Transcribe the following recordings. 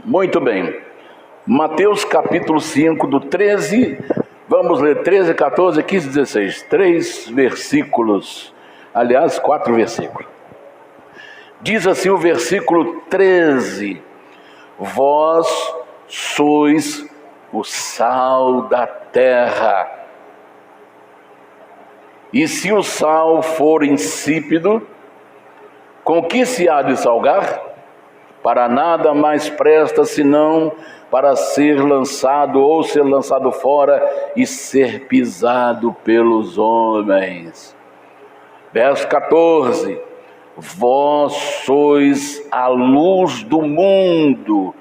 Muito bem. Mateus capítulo 5, do 13, vamos ler 13, 14, 15, 16. 3 versículos, aliás, 4 versículos. Diz assim o versículo 13: Vós sois o sal da terra. E se o sal for insípido, com que se há de salgar? Para nada mais presta, senão para ser lançado ou ser lançado fora e ser pisado pelos homens. Verso 14: Vós sois a luz do mundo.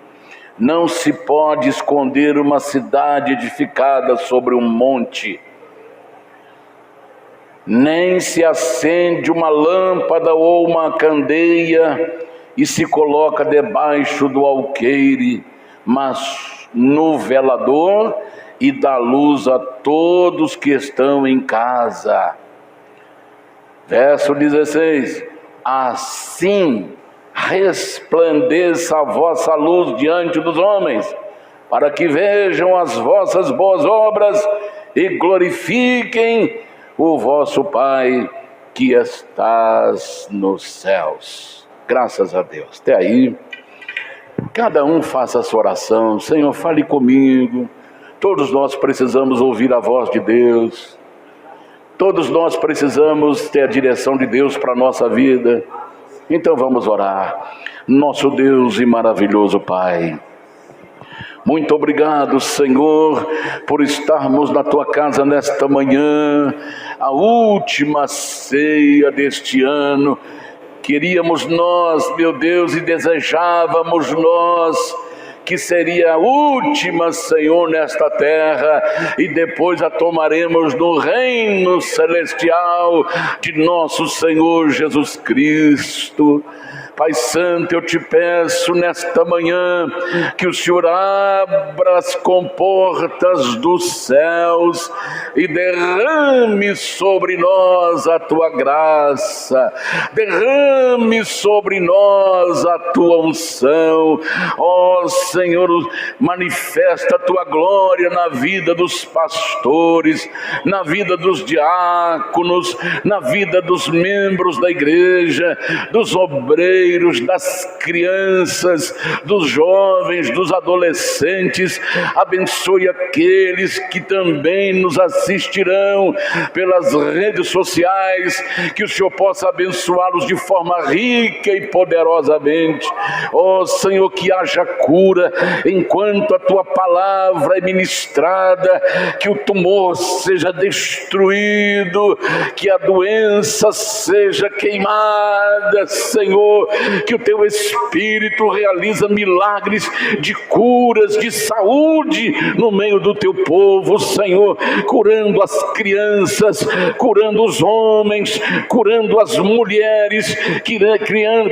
Não se pode esconder uma cidade edificada sobre um monte, nem se acende uma lâmpada ou uma candeia e se coloca debaixo do alqueire, mas no velador, e dá luz a todos que estão em casa. Verso 16: Assim resplandeça a vossa luz diante dos homens, para que vejam as vossas boas obras e glorifiquem o vosso Pai que estás nos céus. Graças a Deus. Até aí, cada um faça a sua oração. Senhor, fale comigo. Todos nós precisamos ouvir a voz de Deus. Todos nós precisamos ter a direção de Deus para a nossa vida. Então vamos orar. Nosso Deus e maravilhoso Pai, muito obrigado, Senhor, por estarmos na Tua casa nesta manhã, a última ceia deste ano. Queríamos nós, meu Deus, e desejávamos nós que seria a última, Senhor, nesta terra, e depois a tomaremos no reino celestial de nosso Senhor Jesus Cristo. Pai Santo, eu te peço nesta manhã que o Senhor abra as comportas dos céus e derrame sobre nós a tua graça, derrame sobre nós a tua unção. Ó Senhor, manifesta a tua glória na vida dos pastores, na vida dos diáconos, na vida dos membros da igreja, dos obreiros, das crianças, dos jovens, dos adolescentes. Abençoe aqueles que também nos assistirão pelas redes sociais, que o Senhor possa abençoá-los de forma rica e poderosamente. Ó Senhor, que haja cura enquanto a tua palavra é ministrada, que o tumor seja destruído, que a doença seja queimada, Senhor, que o teu Espírito realiza milagres de curas, de saúde no meio do teu povo, Senhor, curando as crianças, curando os homens, curando as mulheres,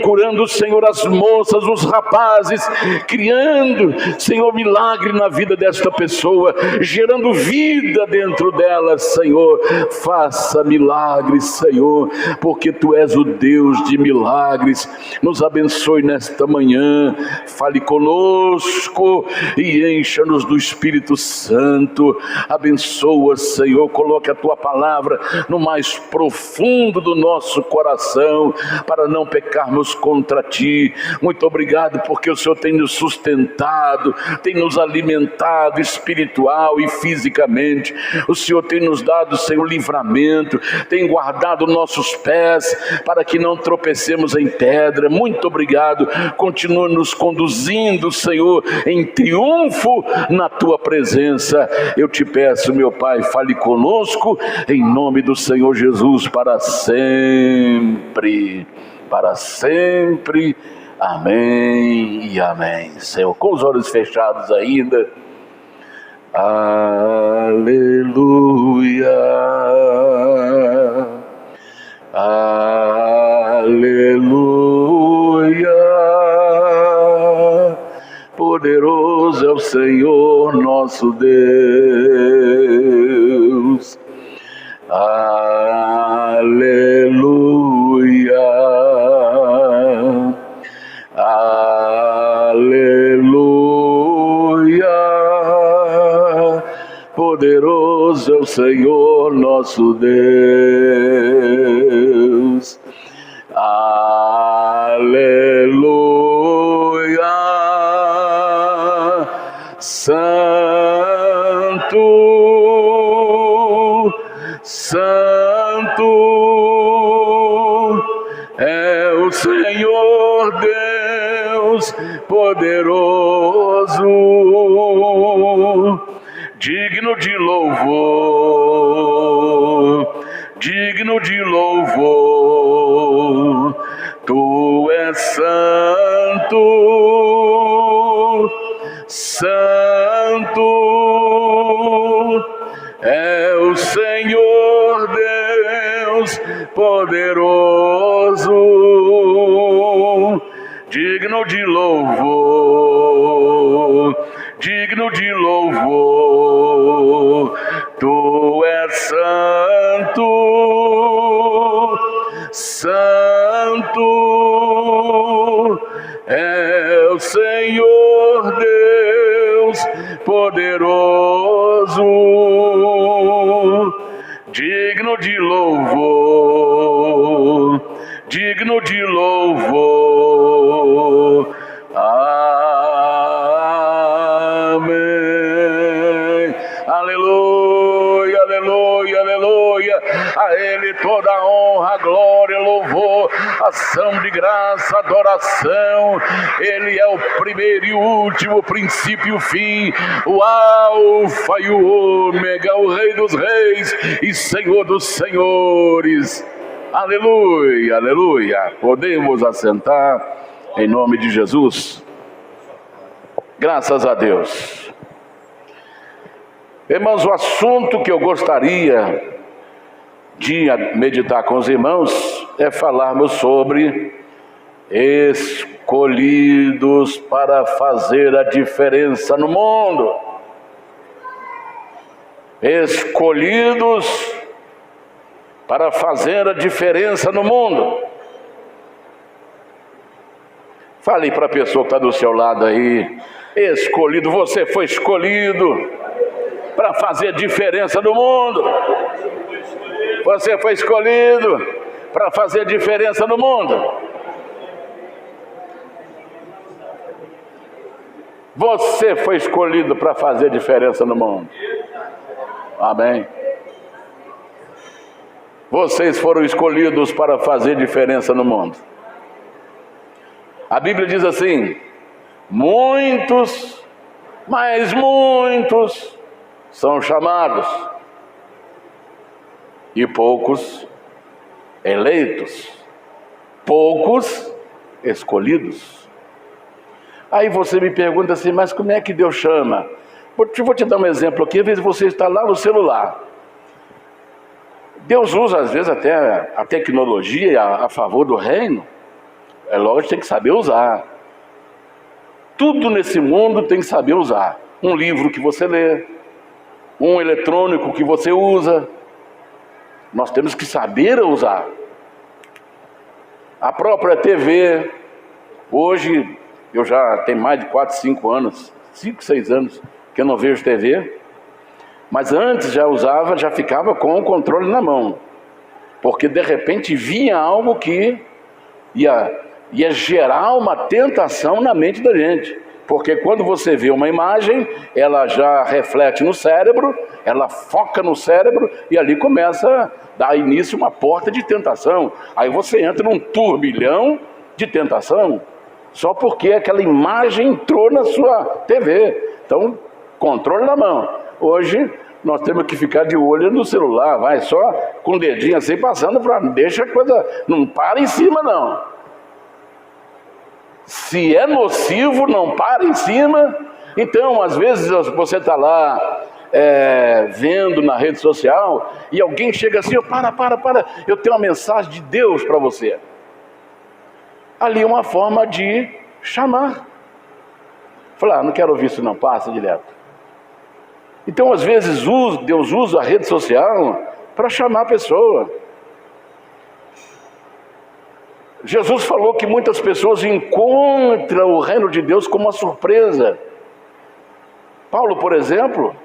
curando, Senhor, as moças, os rapazes, criando, Senhor, milagre na vida desta pessoa, gerando vida dentro dela, Senhor. Faça milagres, Senhor, porque tu és o Deus de milagres. Nos abençoe nesta manhã, fale conosco e encha-nos do Espírito Santo. Abençoa, Senhor, coloque a tua palavra no mais profundo do nosso coração, para não pecarmos contra ti. Muito obrigado, porque o Senhor tem nos sustentado, tem nos alimentado espiritual e fisicamente. O Senhor tem nos dado, Senhor, livramento, tem guardado nossos pés para que não tropecemos em pedra. Muito obrigado, continua nos conduzindo, Senhor, em triunfo na tua presença. Eu te peço, meu Pai, fale conosco em nome do Senhor Jesus, para sempre, para sempre. Amém e amém. Senhor, com os olhos fechados ainda. Aleluia, aleluia. Poderoso é o Senhor nosso Deus. Aleluia, aleluia. poderoso é o Senhor nosso Deus. Aleluia. Santo, Santo é o Senhor Deus poderoso, digno de louvor, digno de louvor. Tu és santo, santo é o Senhor Deus poderoso, digno de louvor, digno de louvor. Tu és santo, santo é o Senhor Deus poderoso, digno de louvor, digno de louvor. Amém. Aleluia, aleluia, aleluia. A Ele toda a honra, glória, louvor, ação de graça, adoração. Ele é o primeiro e o último, o princípio e o fim, o alfa e o ômega, o Rei dos reis e Senhor dos senhores. Aleluia, aleluia. Podemos assentar em nome de Jesus. Graças a Deus. Irmãos, o assunto que eu gostaria de meditar com os irmãos é falarmos sobre escolhidos para fazer a diferença no mundo. Escolhidos para fazer a diferença no mundo. Fale para a pessoa que está do seu lado aí: escolhido, você foi escolhido para fazer diferença no mundo. Você foi escolhido para fazer diferença no mundo. Você foi escolhido para fazer diferença no mundo. Amém. Vocês foram escolhidos para fazer diferença no mundo. A Bíblia diz assim: muitos, mas muitos são chamados e poucos eleitos, poucos escolhidos. Aí você me pergunta assim: mas como é que Deus chama? Vou te dar um exemplo aqui. Às vezes você está lá no celular. Deus usa às vezes até a tecnologia a favor do reino. É lógico, tem que saber usar. Tudo nesse mundo tem que saber usar. Um livro que você lê, um eletrônico que você usa, nós temos que saber usar. A própria TV, hoje eu já tenho mais de 4, 5 anos, 5, 6 anos que eu não vejo TV, mas antes já usava, já ficava com o controle na mão, porque de repente vinha algo que ia gerar uma tentação na mente da gente. Porque quando você vê uma imagem, ela já reflete no cérebro, ela foca no cérebro e ali começa a dar início a uma porta de tentação. Aí você entra num turbilhão de tentação, só porque aquela imagem entrou na sua TV. Então, controle na mão. Hoje, nós temos que ficar de olho no celular, vai só com o dedinho assim passando, para deixa a coisa, não para em cima não. Se é nocivo, não para em cima. Então, às vezes você está lá vendo na rede social e alguém chega assim: para, eu tenho uma mensagem de Deus para você. Ali é uma forma de chamar. Falar: não quero ouvir isso não, passa direto. Então, às vezes Deus usa a rede social para chamar a pessoa. Jesus falou que muitas pessoas encontram o reino de Deus como uma surpresa. Paulo, por exemplo,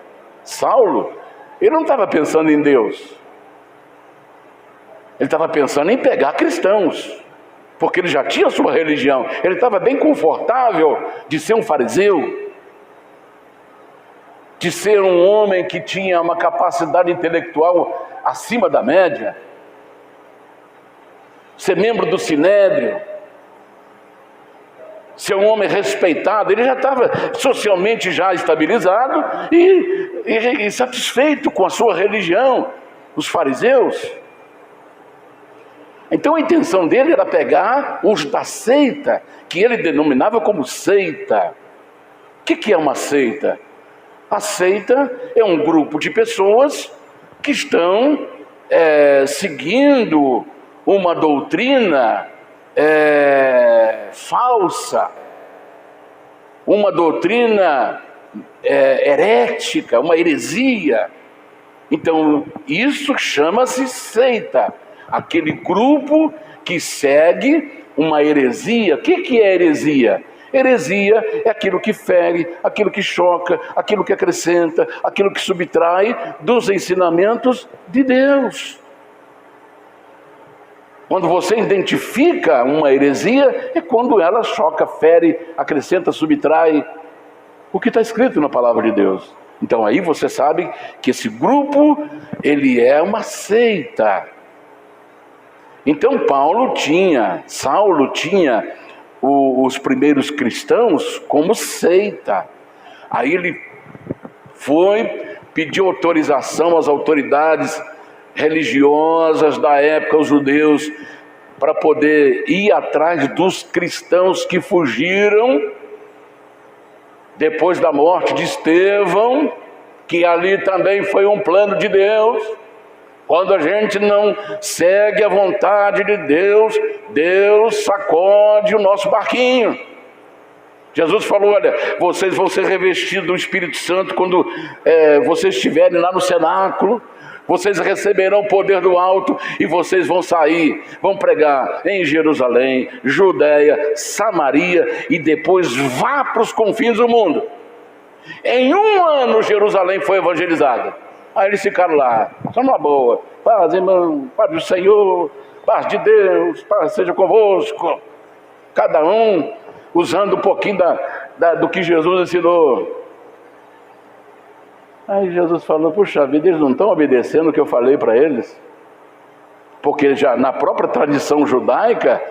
Saulo, Ele não estava pensando em Deus. Ele estava pensando em pegar cristãos, porque ele já tinha sua religião. Ele estava bem confortável de ser um fariseu, de ser um homem que tinha uma capacidade intelectual acima da média, ser membro do Sinédrio, ser um homem respeitado. Ele já estava socialmente já estabilizado e satisfeito com a sua religião, os fariseus. Então a intenção dele era pegar os da seita, que ele denominava como seita. O que é uma seita? A seita é um grupo de pessoas que estão seguindo uma doutrina falsa, uma doutrina herética, uma heresia. Então isso chama-se seita, aquele grupo que segue uma heresia. O que é heresia? Heresia é aquilo que fere, aquilo que choca, aquilo que acrescenta, aquilo que subtrai dos ensinamentos de Deus. Quando você identifica uma heresia, é quando ela choca, fere, acrescenta, subtrai o que está escrito na palavra de Deus. Então aí você sabe que esse grupo, ele é uma seita. Então Saulo tinha os primeiros cristãos como seita. Aí ele foi pedir autorização às autoridades religiosas da época, os judeus, para poder ir atrás dos cristãos que fugiram depois da morte de Estevão, que ali também foi um plano de Deus. Quando a gente não segue a vontade de Deus, Deus sacode o nosso barquinho. Jesus falou: olha, vocês vão ser revestidos do Espírito Santo quando vocês estiverem lá no cenáculo. Vocês receberão o poder do alto e vocês vão sair, vão pregar em Jerusalém, Judeia, Samaria e depois vá para os confins do mundo. Em 1 ano Jerusalém foi evangelizada. Aí eles ficaram lá, só numa boa: paz, irmão, paz do Senhor, paz de Deus, paz seja convosco. Cada um usando um pouquinho do que Jesus ensinou. Aí Jesus falou: puxa vida, eles não estão obedecendo o que eu falei para eles? Porque já na própria tradição judaica,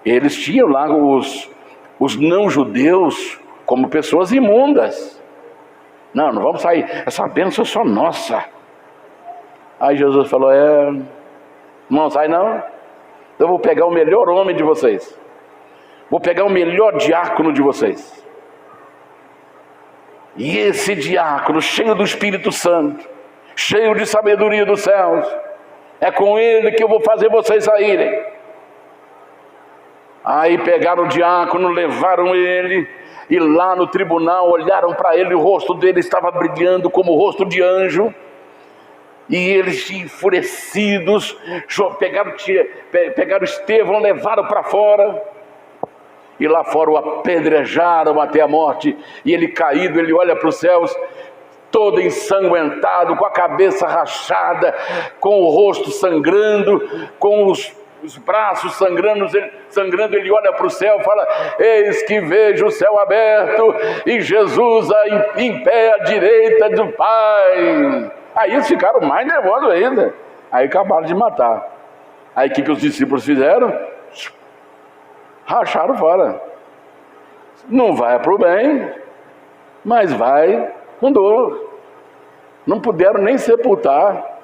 eles tinham lá os não-judeus como pessoas imundas. Não vamos sair, essa bênção é só nossa. Aí Jesus falou: não sai não. Eu vou pegar o melhor homem de vocês, vou pegar o melhor diácono de vocês, e esse diácono, cheio do Espírito Santo, cheio de sabedoria dos céus, é com ele que eu vou fazer vocês saírem. Aí pegaram o diácono, levaram ele, e lá no tribunal olharam para ele, o rosto dele estava brilhando como o rosto de anjo. E eles, enfurecidos, pegaram Estevão, levaram para fora. E lá fora o apedrejaram até a morte. E ele caído, ele olha para os céus, todo ensanguentado, com a cabeça rachada, com o rosto sangrando, com os braços sangrando, ele olha para o céu e fala: eis que vejo o céu aberto e Jesus em pé à direita do Pai. Aí eles ficaram mais nervosos ainda. Aí acabaram de matar. Aí o que os discípulos fizeram? Racharam fora. Não vai para o bem, mas vai com dor. Não puderam nem sepultar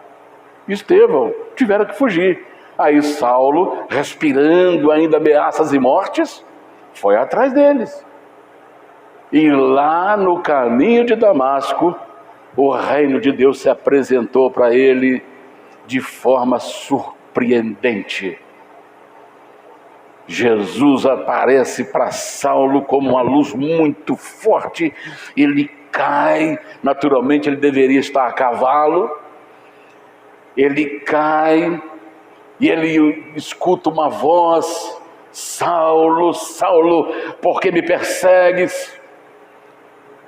Estevão, tiveram que fugir. Aí Saulo, respirando ainda ameaças e mortes, foi atrás deles. E lá no caminho de Damasco, o reino de Deus se apresentou para ele de forma surpreendente. Jesus aparece para Saulo como uma luz muito forte. Ele cai, naturalmente ele deveria estar a cavalo. Ele cai e ele escuta uma voz: Saulo, Saulo, por que me persegues?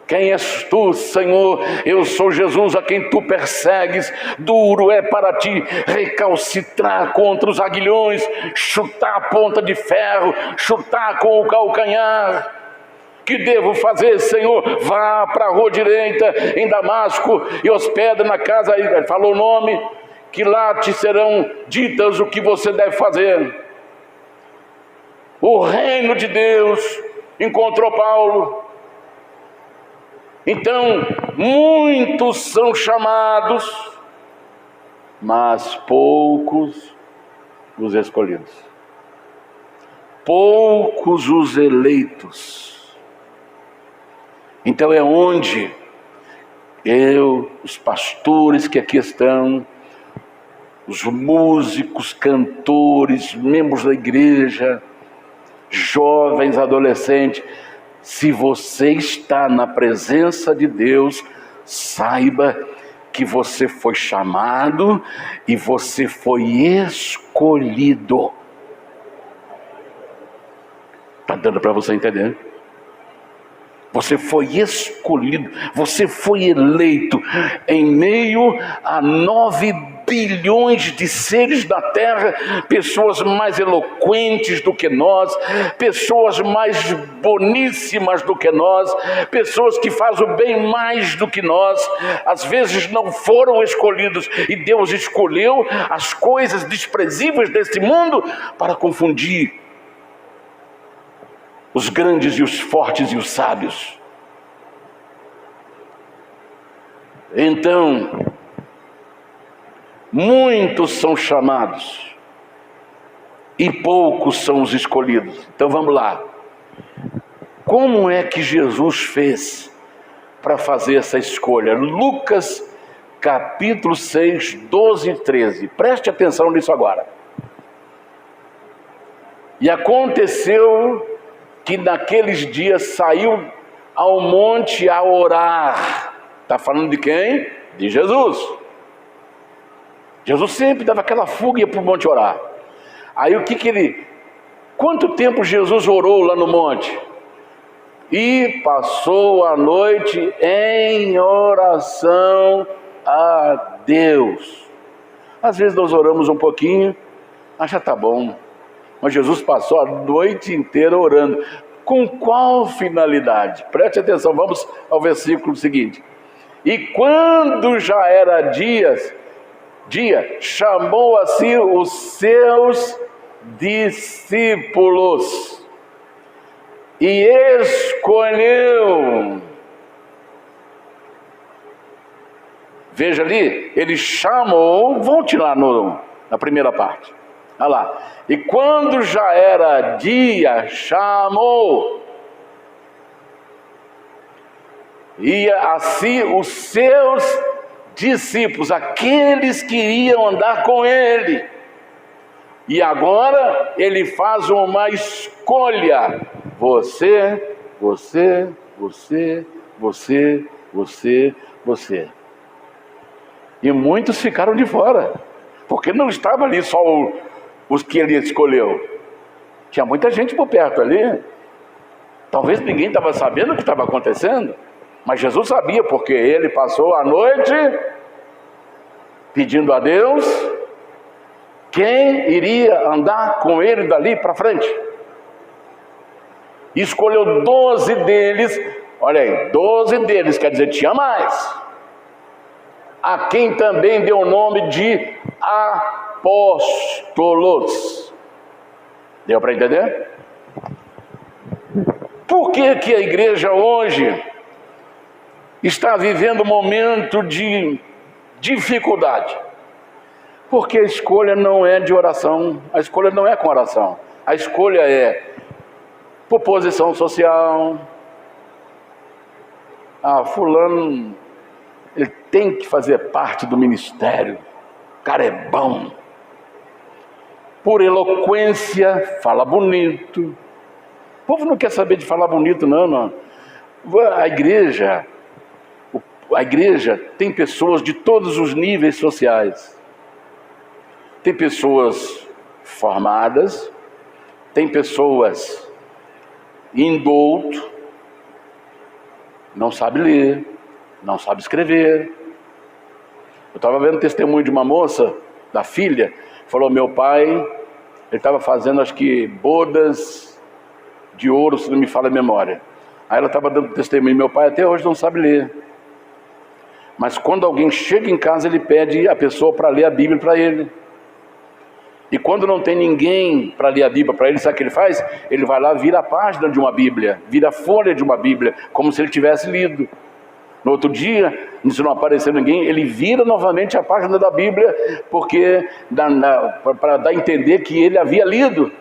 Quem és tu, Senhor? Eu sou Jesus a quem tu persegues. Duro é para ti recalcitrar contra os aguilhões, chutar a ponta de ferro, chutar com o calcanhar. Que devo fazer, Senhor? Vá para a rua direita em Damasco e hospeda na casa, falou o nome, que lá te serão ditas o que você deve fazer. O reino de Deus encontrou Paulo. Então, muitos são chamados, mas poucos os escolhidos. Poucos os eleitos. Então é onde os pastores que aqui estão, os músicos, cantores, membros da igreja, jovens, adolescentes, se você está na presença de Deus, saiba que você foi chamado e você foi escolhido. Está dando para você entender? Você foi escolhido, você foi eleito em meio a 9 bilhões de seres da terra, pessoas mais eloquentes do que nós, pessoas mais boníssimas do que nós, pessoas que fazem o bem mais do que nós, às vezes não foram escolhidos, e Deus escolheu as coisas desprezíveis deste mundo para confundir os grandes e os fortes e os sábios. Então, muitos são chamados e poucos são os escolhidos. Então vamos lá. Como é que Jesus fez para fazer essa escolha? Lucas capítulo 6, 12 e 13. Preste atenção nisso agora. E aconteceu que naqueles dias saiu ao monte a orar. Está falando de quem? De Jesus. Jesus sempre dava aquela fuga e ia para o monte orar. Aí quanto tempo Jesus orou lá no monte? E passou a noite em oração a Deus. Às vezes nós oramos um pouquinho, já está bom. Mas Jesus passou a noite inteira orando. Com qual finalidade? Preste atenção, vamos ao versículo seguinte. E quando já era dia, chamou a si os seus discípulos e escolheu. Veja ali, ele chamou, volte lá na primeira parte. Olha lá. E quando já era dia, chamou. E assim os seus discípulos, aqueles que iam andar com ele. E agora ele faz uma escolha. Você. E muitos ficaram de fora, porque não estava ali só os que ele escolheu. Tinha muita gente por perto ali. Talvez ninguém estava sabendo o que estava acontecendo, mas Jesus sabia, porque ele passou a noite pedindo a Deus quem iria andar com ele dali para frente. E escolheu 12 deles. Olha aí, 12 deles, quer dizer, tinha mais. A quem também deu o nome de apóstolos. Deu para entender? Por que a igreja hoje está vivendo um momento de dificuldade? Porque a escolha não é de oração, a escolha não é com oração, a escolha é por posição social. Fulano, ele tem que fazer parte do ministério, o cara é bom. Por eloquência, fala bonito. O povo não quer saber de falar bonito, não. A igreja tem pessoas de todos os níveis sociais. Tem pessoas formadas, tem pessoas indouto, não sabe ler, não sabe escrever. Eu estava vendo o testemunho de uma moça, da filha, falou: meu pai, ele estava fazendo, acho que, bodas de ouro, se não me falha a memória. Aí ela estava dando testemunho: meu pai até hoje não sabe ler. Mas quando alguém chega em casa, ele pede a pessoa para ler a Bíblia para ele. E quando não tem ninguém para ler a Bíblia para ele, sabe o que ele faz? Ele vai lá, vira a página de uma Bíblia, vira a folha de uma Bíblia, como se ele tivesse lido. No outro dia, se não aparecer ninguém, ele vira novamente a página da Bíblia, porque para dar a entender que ele havia lido.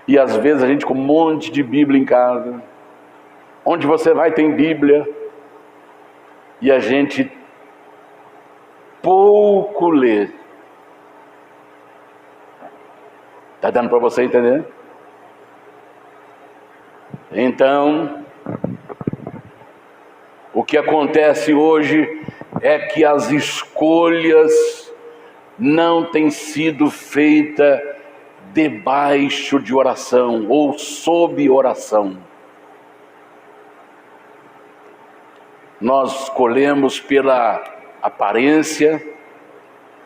E às vezes a gente com um monte de Bíblia em casa, onde você vai tem Bíblia, e a gente pouco lê. Está dando para você entender? Então, o que acontece hoje é que as escolhas não têm sido feitas debaixo de oração ou sob oração. Nós escolhemos pela aparência.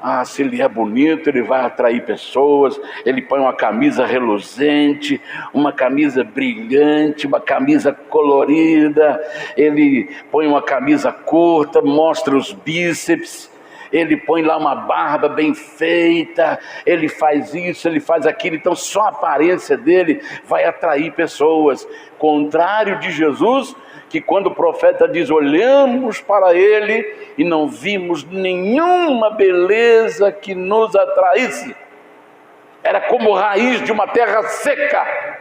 Ah, se ele é bonito, ele vai atrair pessoas. Ele põe uma camisa reluzente, uma camisa brilhante, uma camisa colorida. Ele põe uma camisa curta, mostra os bíceps. Ele põe lá uma barba bem feita. Ele faz isso, ele faz aquilo. Então só a aparência dele vai atrair pessoas. Contrário de Jesus, que quando o profeta diz: olhamos para ele e não vimos nenhuma beleza que nos atraísse. Era como raiz de uma terra seca.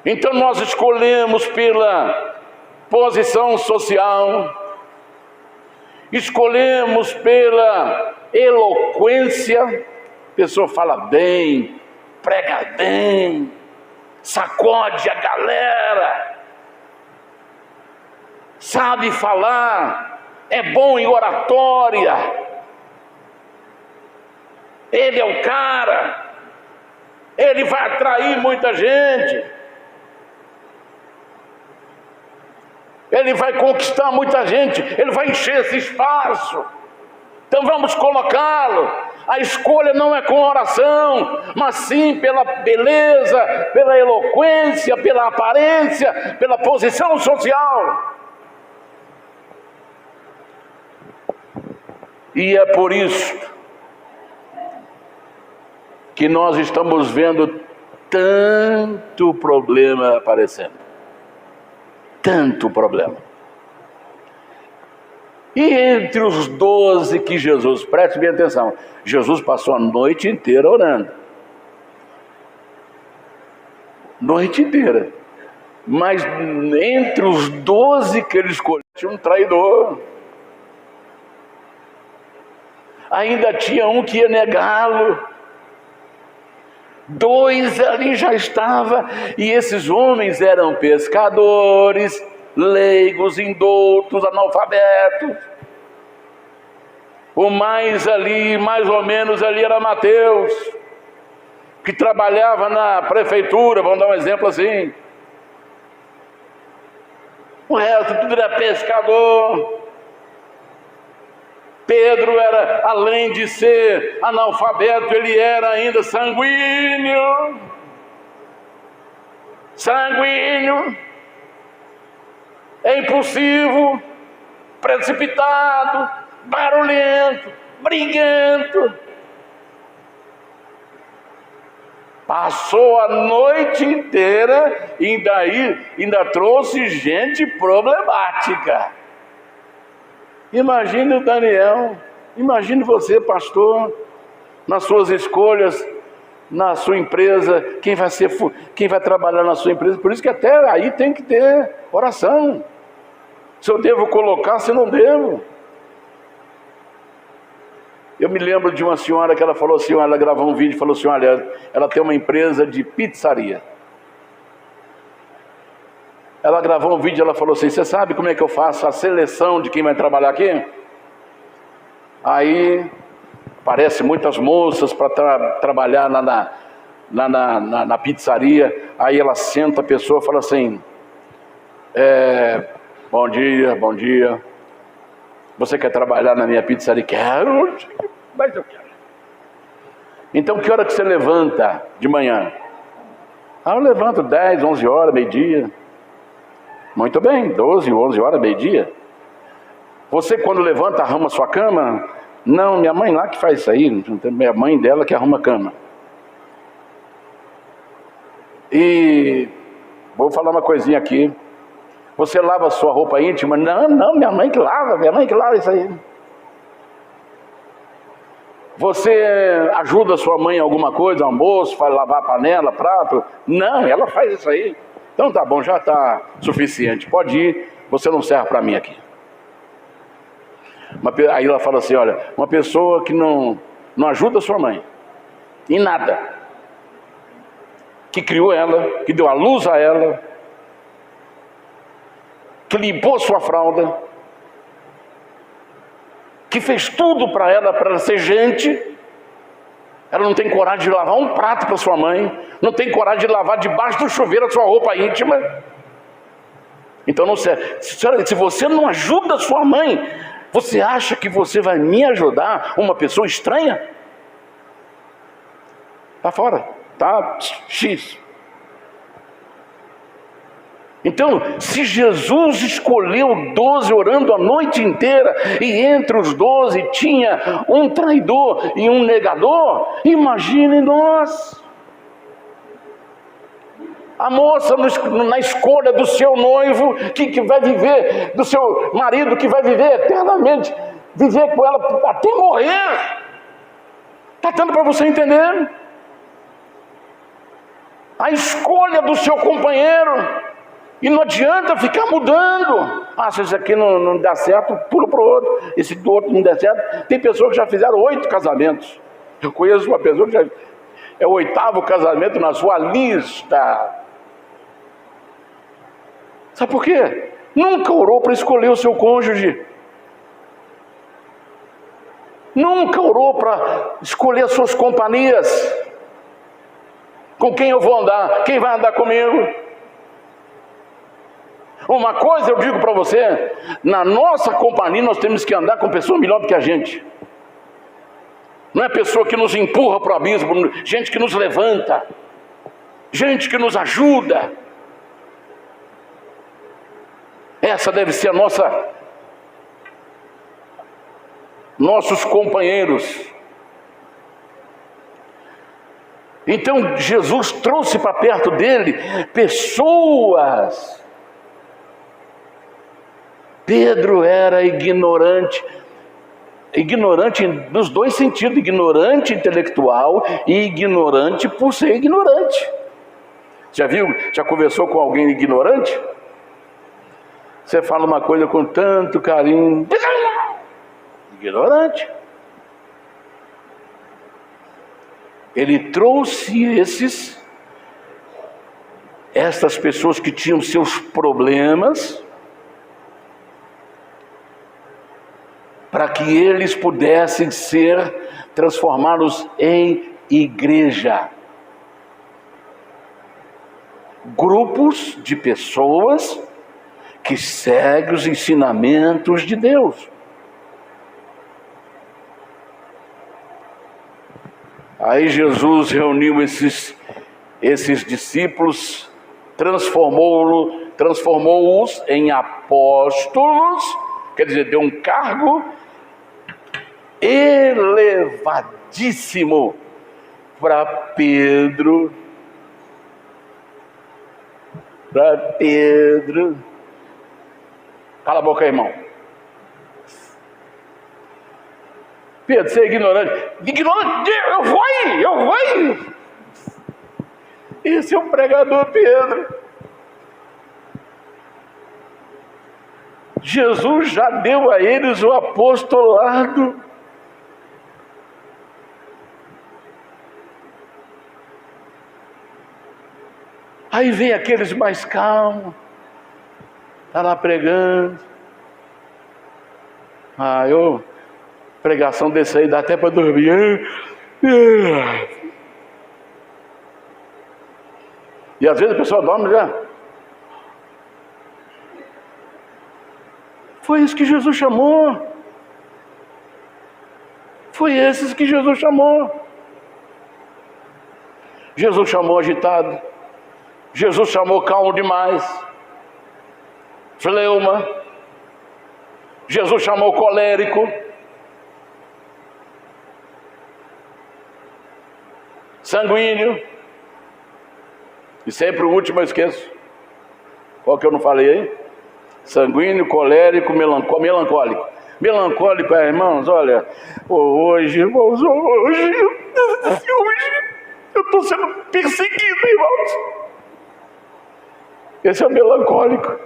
Então nós escolhemos pela posição social, escolhemos pela eloquência. A pessoa fala bem, prega bem, sacode a galera, sabe falar, é bom em oratória, ele é o cara, ele vai atrair muita gente, ele vai conquistar muita gente, ele vai encher esse espaço, então vamos colocá-lo. A escolha não é com oração, mas sim pela beleza, pela eloquência, pela aparência, pela posição social. E é por isso que nós estamos vendo tanto problema aparecendo. Tanto problema. E entre os 12 que Jesus, preste bem atenção, Jesus passou a noite inteira orando. Noite inteira. Mas entre os 12 que ele escolheu, tinha um traidor. Ainda tinha um que ia negá-lo. 2 ali já estava. E esses homens eram pescadores, leigos, indoutos, analfabetos. O mais ou menos ali era Mateus, que trabalhava na prefeitura, vamos dar um exemplo assim. O resto tudo era pescador. Pedro era, além de ser analfabeto, ele era ainda sanguíneo. É impulsivo, precipitado, barulhento, briguento. Passou a noite inteira e ainda trouxe gente problemática. Imagine o Daniel, imagine você, pastor, nas suas escolhas, na sua empresa, quem vai trabalhar na sua empresa. Por isso que até aí tem que ter oração. Se eu devo colocar, se não devo. Eu me lembro de uma senhora que ela falou assim, ela gravou um vídeo e falou assim: olha, ela tem uma empresa de pizzaria. Ela gravou um vídeo e ela falou assim: você sabe como é que eu faço a seleção de quem vai trabalhar aqui? Aí aparecem muitas moças para trabalhar na pizzaria. Aí ela senta, a pessoa fala assim: bom dia, bom dia. Você quer trabalhar na minha pizzaria? Quero, mas eu quero. Então que hora que você levanta de manhã? Eu levanto 10, 11 horas, meio-dia. Muito bem, 12, 11 horas, meio-dia. Você quando levanta arruma sua cama? Não, minha mãe lá que faz isso aí. Minha mãe dela que arruma a cama. E vou falar uma coisinha aqui. Você lava a sua roupa íntima? Não, minha mãe que lava isso aí. Você ajuda a sua mãe em alguma coisa, almoço, faz lavar a panela, prato? Não, ela faz isso aí. Então tá bom, já está suficiente, pode ir, você não serve para mim aqui. Aí ela fala assim: olha, uma pessoa que não ajuda a sua mãe em nada, que criou ela, que deu a luz a ela, que limpou sua fralda, que fez tudo para ela ser gente, ela não tem coragem de lavar um prato para sua mãe, não tem coragem de lavar debaixo do chuveiro a sua roupa íntima. Então não serve. Se você não ajuda a sua mãe, você acha que você vai me ajudar, uma pessoa estranha? Tá fora, tá X. Então, se Jesus escolheu 12 orando a noite inteira, e entre os 12 tinha um traidor e um negador, imagine nós. A moça na escolha do seu noivo, que vai viver, do seu marido que vai viver eternamente, viver com ela até morrer. Está dando para você entender? A escolha do seu companheiro. E não adianta ficar mudando. Se esse aqui não dá certo, pula para o outro. Esse do outro não der certo. Tem pessoas que já fizeram 8 casamentos. Eu conheço uma pessoa que já é o 8º casamento na sua lista. Sabe por quê? Nunca orou para escolher o seu cônjuge. Nunca orou para escolher as suas companhias. Com quem eu vou andar? Quem vai andar comigo? Uma coisa eu digo para você: na nossa companhia nós temos que andar com pessoas melhor do que a gente. Não é pessoa que nos empurra para o abismo, gente que nos levanta, gente que nos ajuda. Essa deve ser nossos companheiros. Então Jesus trouxe para perto dele pessoas. Pedro era ignorante nos dois sentidos: ignorante intelectual e ignorante por ser ignorante. Já conversou com alguém ignorante? Você fala uma coisa com tanto carinho, ignorante. Ele trouxe estas pessoas que tinham seus problemas, para que eles pudessem ser transformados em igreja. Grupos de pessoas que seguem os ensinamentos de Deus. Aí Jesus reuniu esses discípulos, transformou-os em apóstolos, quer dizer, deu um cargo elevadíssimo para Pedro. Cala a boca aí, irmão. Pedro, você é ignorante. Ignorante? Eu vou aí. Esse é o pregador Pedro. Jesus já deu a eles o apostolado. Aí vem aqueles mais calmos, está lá pregando. Pregação desse aí dá até para dormir. E às vezes a pessoa dorme já. Foi isso que Jesus chamou. Foi esses que Jesus chamou. Jesus chamou agitado. Jesus chamou calmo demais. Fleuma. Jesus chamou colérico. Sanguíneo. E sempre o último eu esqueço. Qual que eu não falei aí? Sanguíneo, colérico, melancólico. Melancólico, irmãos, olha, hoje eu estou sendo perseguido, irmãos. Esse é o melancólico.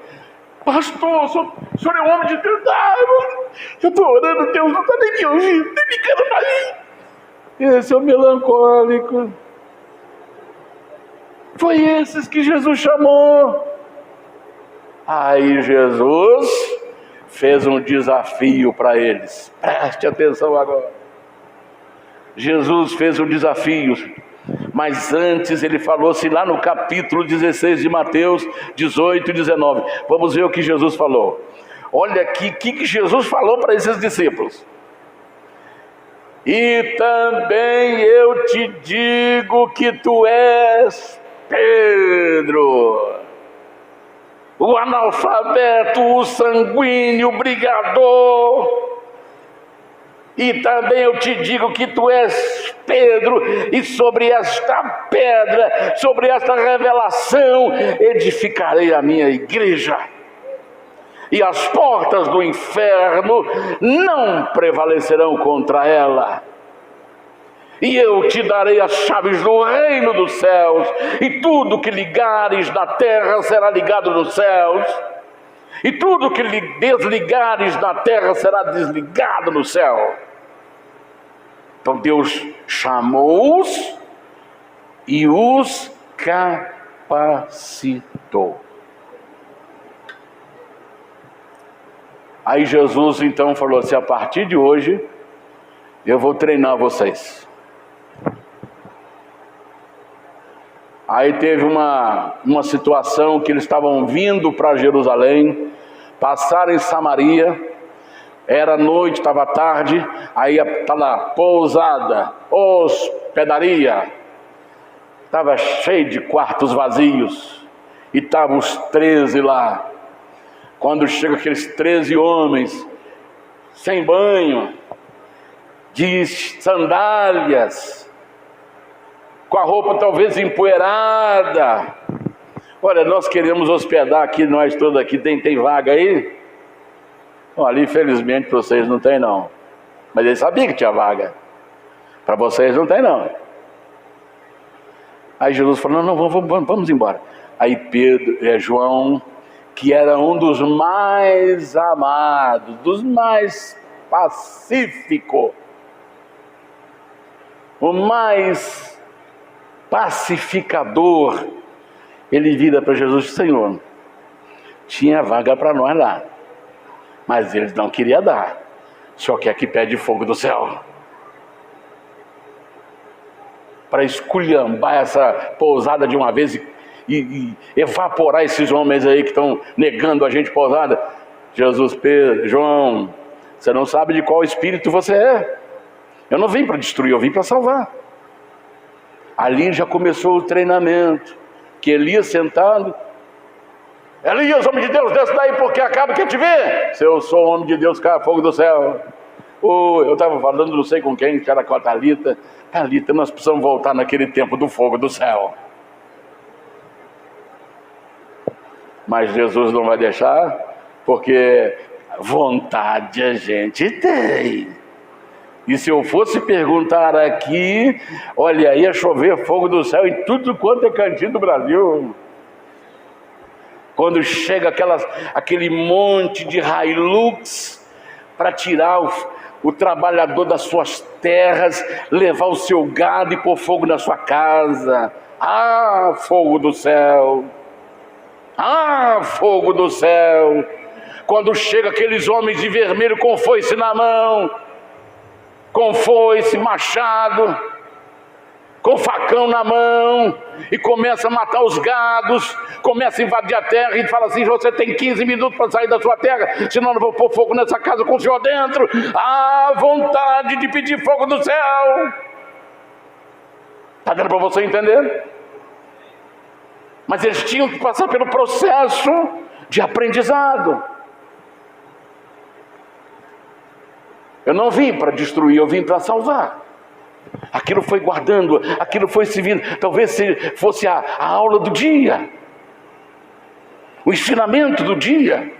Pastor, o senhor é um homem de Deus. Irmão, eu estou orando, Deus não está nem me ouvindo, nem me ligando para mim. Esse é o melancólico. Foi esses que Jesus chamou. Aí Jesus fez um desafio para eles. Preste atenção agora. Jesus fez um desafio, mas antes ele falou-se lá no capítulo 16 de Mateus 18 e 19. Vamos ver o que Jesus falou. Olha aqui o que Jesus falou para esses discípulos. E também eu te digo que tu és Pedro, o analfabeto, o sanguíneo, o brigador. E também eu te digo que tu és Pedro, e sobre esta pedra, sobre esta revelação, edificarei a minha igreja. E as portas do inferno não prevalecerão contra ela. E eu te darei as chaves do reino dos céus, e tudo que ligares na terra será ligado nos céus, e tudo que desligares na terra será desligado no céu. Então Deus chamou-os e os capacitou. Aí Jesus então falou assim: a partir de hoje eu vou treinar vocês. Aí teve uma situação que eles estavam vindo para Jerusalém, passaram em Samaria, era noite, estava tarde, aí está lá, pousada, hospedaria, estava cheio de quartos vazios, e estavam os 13 lá. Quando chegam aqueles 13 homens, sem banho, de sandálias, com a roupa talvez empoeirada. Olha, nós queremos hospedar aqui, nós todos aqui, tem vaga aí? Bom, ali infelizmente para vocês não tem não, mas eles sabiam que tinha vaga. Para vocês não tem não. Aí Jesus falou: não, vamos embora. Aí João, que era um dos mais amados, dos mais pacíficos, o mais pacificador, ele vira para Jesus: Senhor, tinha vaga para nós lá, mas eles não queriam dar. O Senhor quer que pede fogo do céu para esculhambar essa pousada de uma vez e evaporar esses homens aí que estão negando a gente pousada. Jesus: João, você não sabe de qual espírito você é. Eu não vim para destruir, eu vim para salvar. Ali já começou o treinamento, que Elias sentado: Elias, homem de Deus, desce daí porque acaba que te vê. Se eu sou homem de Deus, cai fogo do céu. Eu estava falando, não sei com quem, que era com a Thalita. Thalita, nós precisamos voltar naquele tempo do fogo do céu. Mas Jesus não vai deixar, porque vontade a gente tem. E se eu fosse perguntar aqui, olha, ia chover fogo do céu em tudo quanto é cantinho do Brasil. Quando chega aquele monte de Hilux para tirar o trabalhador das suas terras, levar o seu gado e pôr fogo na sua casa. Ah, fogo do céu! Ah, fogo do céu! Quando chega aqueles homens de vermelho com foice na mão, com foice, machado, com facão na mão, e começa a matar os gados, começa a invadir a terra, e fala assim: você tem 15 minutos para sair da sua terra, senão eu não vou pôr fogo nessa casa com o senhor dentro. Há vontade de pedir fogo do céu. Está dando para você entender? Mas eles tinham que passar pelo processo de aprendizado. Eu não vim para destruir, eu vim para salvar. Aquilo foi guardando, aquilo foi servindo. Talvez fosse a aula do dia, o ensinamento do dia.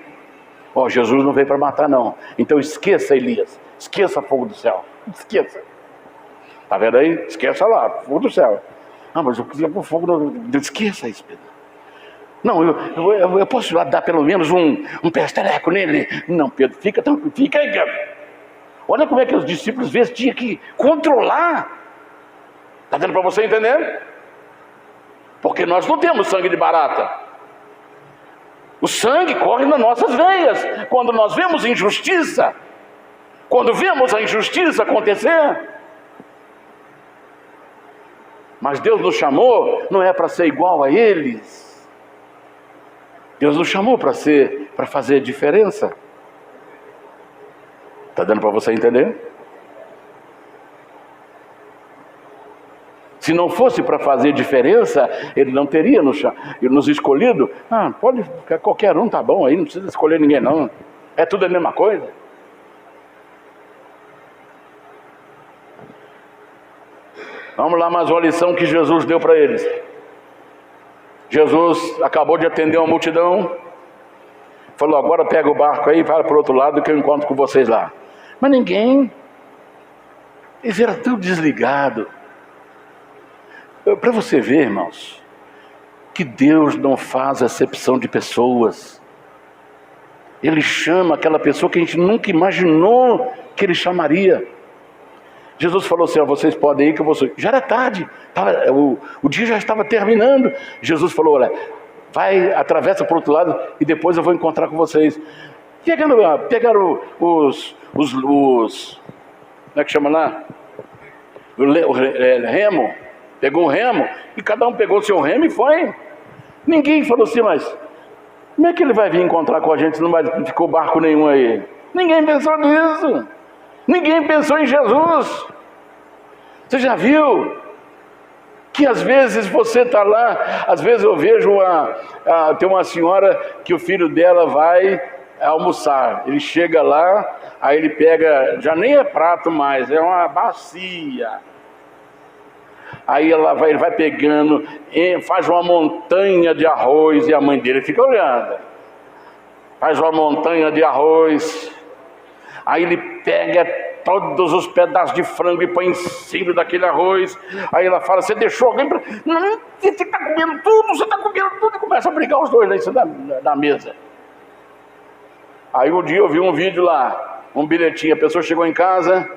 Jesus não veio para matar, não. Então esqueça Elias, esqueça fogo do céu, esqueça. Está vendo aí? Esqueça lá, fogo do céu. Mas eu queria pôr fogo do... Esqueça isso, Pedro. Não, eu posso dar pelo menos um pesteleco nele. Não, Pedro, fica aí, Pedro. Olha como é que os discípulos às vezes tinham que controlar. Está dando para você entender? Porque nós não temos sangue de barata. O sangue corre nas nossas veias. Quando nós vemos injustiça, quando vemos a injustiça acontecer. Mas Deus nos chamou, não é para ser igual a eles. Deus nos chamou para fazer diferença. Está dando para você entender? Se não fosse para fazer diferença, Ele não teria nos escolhido. Pode ficar qualquer um, tá bom aí, não precisa escolher ninguém não. É tudo a mesma coisa. Vamos lá, mais uma lição que Jesus deu para eles. Jesus acabou de atender uma multidão. Falou: agora pega o barco aí e vai para o outro lado que eu encontro com vocês lá. Mas ninguém. Eles eram tão desligados. Para você ver, irmãos, que Deus não faz acepção de pessoas. Ele chama aquela pessoa que a gente nunca imaginou que Ele chamaria. Jesus falou assim: vocês podem ir que eu vou... Já era tarde, o dia já estava terminando. Jesus falou: olha, vai, atravessa para o outro lado e depois eu vou encontrar com vocês. Pegaram os como é que chama lá? O remo. Pegou o remo e cada um pegou o seu remo e foi. Ninguém falou assim: mas como é que ele vai vir encontrar com a gente se não ficou barco nenhum aí? Ninguém pensou nisso. Ninguém pensou em Jesus. Você já viu que às vezes você está lá, às vezes eu vejo tem uma senhora que o filho dela vai almoçar. Ele chega lá, aí ele pega, já nem é prato mais, é uma bacia. Aí ele vai pegando, faz uma montanha de arroz e a mãe dele fica olhando. Faz uma montanha de arroz. Aí ele pega todos os pedaços de frango e põe em cima daquele arroz. Aí ela fala: você deixou alguém para... Não, você está comendo tudo, você está comendo tudo. E começa a brigar os dois lá em cima da mesa. Aí um dia eu vi um vídeo lá, um bilhetinho. A pessoa chegou em casa,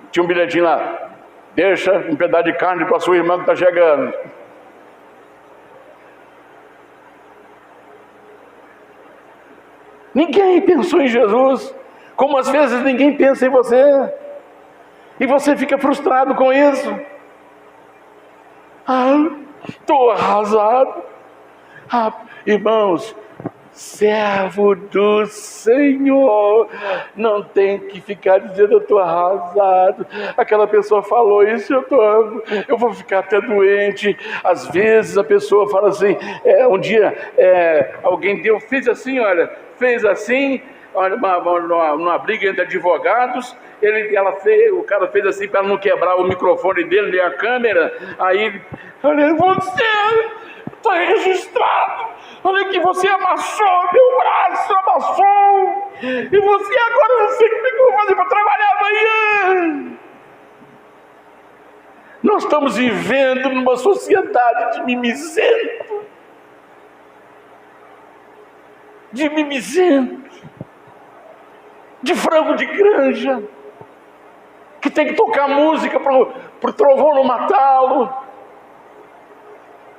tinha um bilhetinho lá: deixa um pedaço de carne para sua irmã que está chegando. Ninguém pensou em Jesus, como às vezes ninguém pensa em você, e você fica frustrado com isso. Estou arrasado. Irmãos, servo do Senhor não tem que ficar dizendo: eu estou arrasado, aquela pessoa falou isso, eu vou ficar até doente. Às vezes a pessoa fala assim, um dia alguém fez assim, fez assim, numa briga entre advogados, o cara fez assim para não quebrar o microfone dele e a câmera. Aí olha, você está registrado. Olha que você amassou, meu braço amassou. E você agora não sei como é que eu vou fazer para trabalhar amanhã. Nós estamos vivendo numa sociedade de mimizento. De frango de granja, que tem que tocar música para o trovão não matá-lo.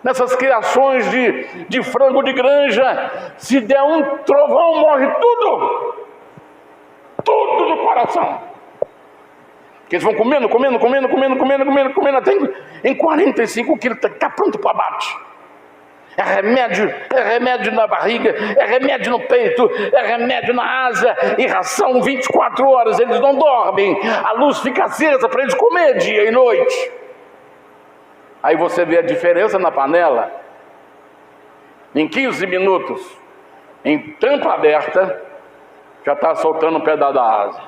Nessas criações de frango de granja, se der um trovão, morre tudo no coração. Que eles vão comendo, até em 45 quilos, está pronto para abate. É remédio na barriga, é remédio no peito, é remédio na asa, e ração 24 horas, eles não dormem, a luz fica acesa para eles comer dia e noite. Aí você vê a diferença na panela. Em 15 minutos, em tampa aberta, já está soltando o pedaço da asa,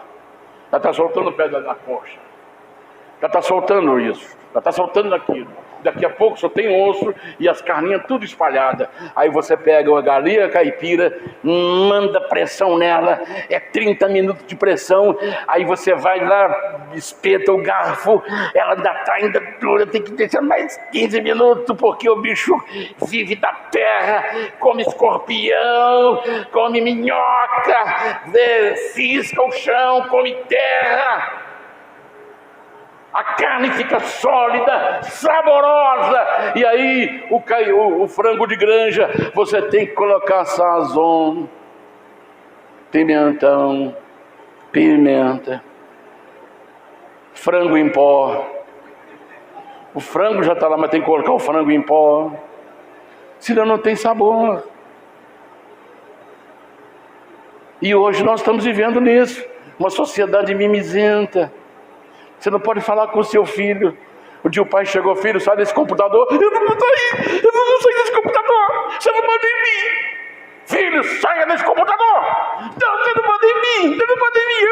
já está soltando o pedaço da coxa, já está soltando isso, já está soltando aquilo. Daqui a pouco só tem osso e as carninhas tudo espalhadas. Aí você pega uma galinha caipira, manda pressão nela, é 30 minutos de pressão. Aí você vai lá, espeta o garfo, ela ainda dura, tem que deixar mais 15 minutos, porque o bicho vive da terra, come escorpião, come minhoca, cisca o chão, come terra. A carne fica sólida, saborosa. E aí o frango de granja, você tem que colocar sazon, pimentão, pimenta, frango em pó. O frango já está lá, mas tem que colocar o frango em pó, senão não tem sabor. E hoje nós estamos vivendo nisso, uma sociedade mimizenta. Você não pode falar com o seu filho. Um dia o pai chegou: filho, sai desse computador. Eu não vou sair desse computador. Você não manda em mim. Filho, saia desse computador. Não, você não manda em mim. Eu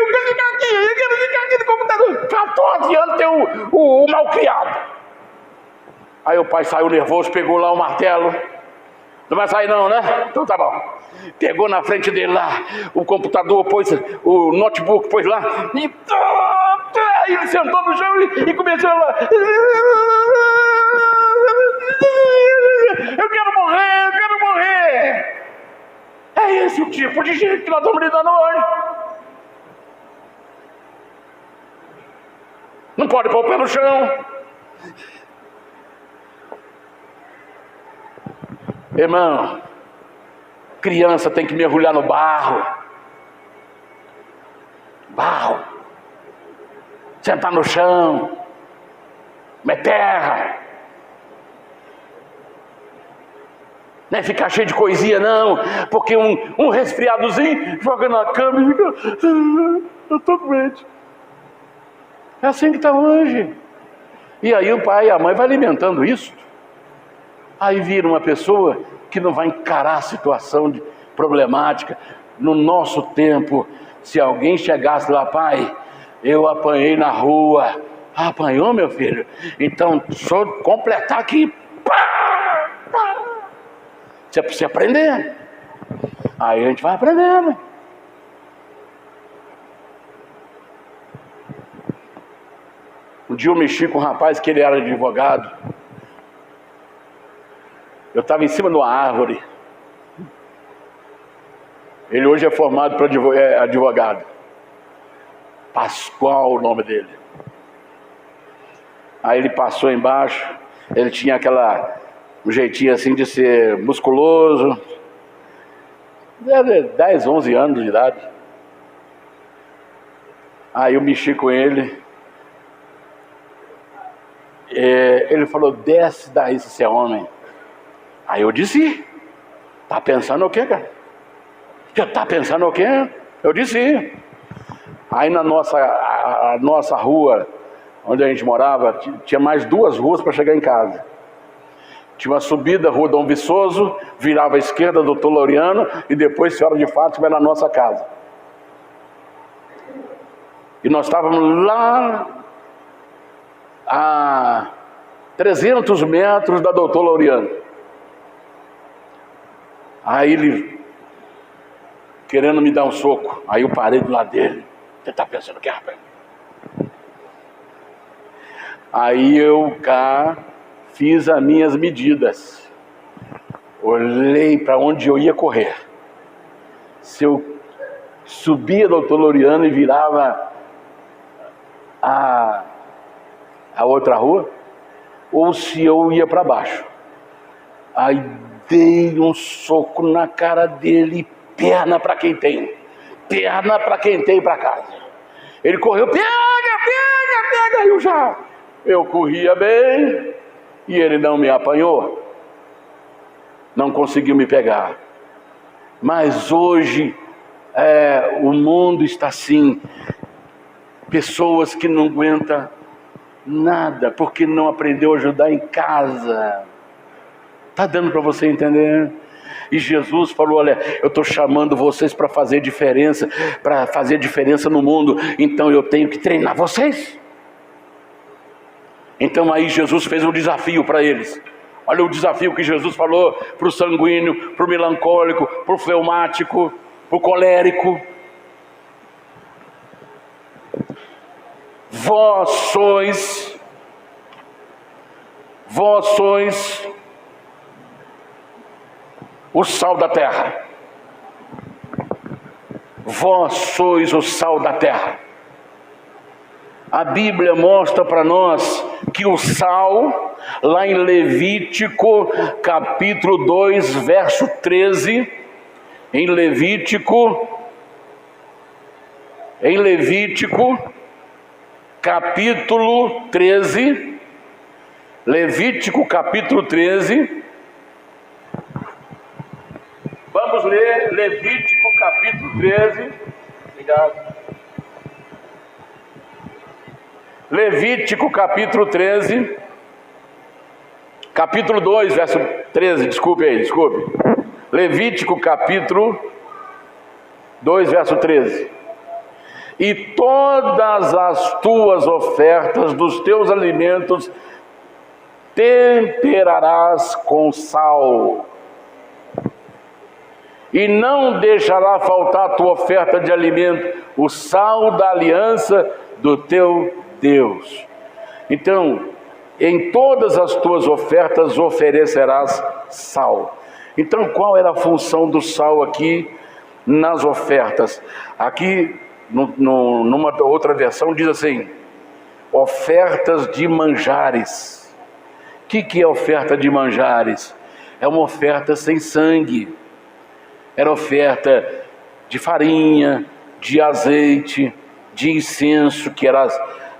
quero ficar aqui no computador. 14 anos tem o malcriado. Aí o pai saiu nervoso, pegou lá o martelo. Não vai sair não, né? Então tá bom. Pegou na frente dele lá o computador, pôs o notebook, pôs lá e aí ele sentou no chão e começou lá. Eu quero morrer. É esse o tipo de gente que nós estamos lidando hoje. Não pode pôr o pé no chão. Irmão, criança tem que mergulhar no barro, sentar no chão, comer terra, não é ficar cheio de coisinha não, porque um resfriadozinho joga na cama e fica, eu estou doente. É assim que está hoje. E aí o pai e a mãe vai alimentando isso. Aí vira uma pessoa que não vai encarar a situação problemática. No nosso tempo, se alguém chegasse lá: pai, eu apanhei na rua. Apanhou, meu filho? Então, deixa eu completar aqui. Você precisa aprender. Aí a gente vai aprendendo. Um dia eu mexi com um rapaz que ele era advogado. Eu estava em cima de uma árvore. Ele hoje é formado para advogado. Pascoal, o nome dele. Aí ele passou embaixo. Ele tinha um jeitinho assim de ser musculoso. 10, 11 anos de idade. Aí eu mexi com ele. Ele falou: desce daí se você é homem. Aí eu disse: tá pensando o quê, cara? Já tá pensando o quê? Eu disse. Aí na nossa rua, onde a gente morava, tinha mais 2 ruas para chegar em casa. Tinha uma subida, Rua Dom Viçoso, virava à esquerda, Doutor Laureano, e depois Senhora de Fátima, vai na nossa casa. E nós estávamos lá a 300 metros da Doutor Laureano. Aí ele querendo me dar um soco. Aí eu parei do lado dele. Você está pensando o que, rapaz? Aí eu cá fiz as minhas medidas. Olhei para onde eu ia correr. Se eu subia Doutor Laureano e virava a outra rua, ou se eu ia para baixo. Aí dei um soco na cara dele, perna para quem tem para casa. Ele correu, pega, Eu corria bem e ele não me apanhou, não conseguiu me pegar. Mas hoje o mundo está assim, pessoas que não aguentam nada porque não aprendeu a ajudar em casa. Está dando para você entender? E Jesus falou: olha, eu estou chamando vocês para fazer diferença no mundo, então eu tenho que treinar vocês. Então aí Jesus fez um desafio para eles. Olha o desafio que Jesus falou para o sanguíneo, para o melancólico, para o fleumático, para o colérico. Vós sois o sal da terra. Vós sois o sal da terra. A Bíblia mostra para nós que o sal, lá em Levítico, capítulo 2, verso 13, em Levítico, capítulo 13, vamos ler Levítico capítulo 13, obrigado. Levítico capítulo 13, capítulo 2, verso 13, desculpe. Levítico capítulo 2, verso 13. E todas as tuas ofertas dos teus alimentos temperarás com sal, e não deixará faltar a tua oferta de alimento, o sal da aliança do teu Deus. Então, em todas as tuas ofertas oferecerás sal. Então, qual era a função do sal aqui nas ofertas? Aqui, numa outra versão, diz assim: ofertas de manjares. O que é oferta de manjares? É uma oferta sem sangue. Era oferta de farinha, de azeite, de incenso, que eram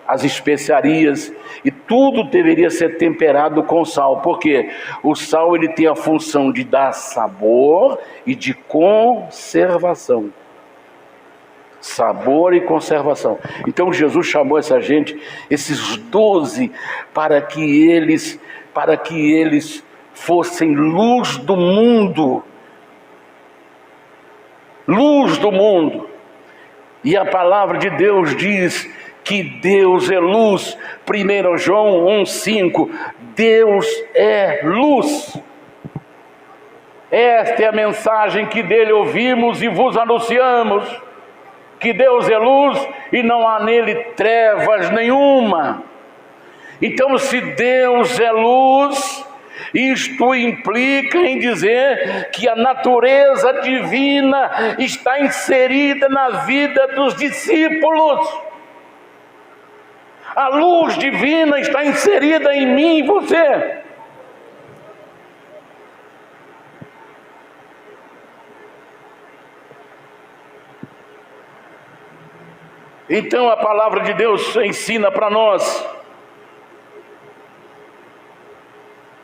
as especiarias, e tudo deveria ser temperado com sal, porque o sal ele tem a função de dar sabor e de conservação. Sabor e conservação. Então Jesus chamou essa gente, esses 12, para que eles fossem luz do mundo. Luz do mundo. E a palavra de Deus diz que Deus é luz. 1 João 1,5. Deus é luz. Esta é a mensagem que dele ouvimos e vos anunciamos, que Deus é luz e não há nele trevas nenhuma. Então, se Deus é luz, isto implica em dizer que a natureza divina está inserida na vida dos discípulos. A luz divina está inserida em mim e você. Então a palavra de Deus ensina para nós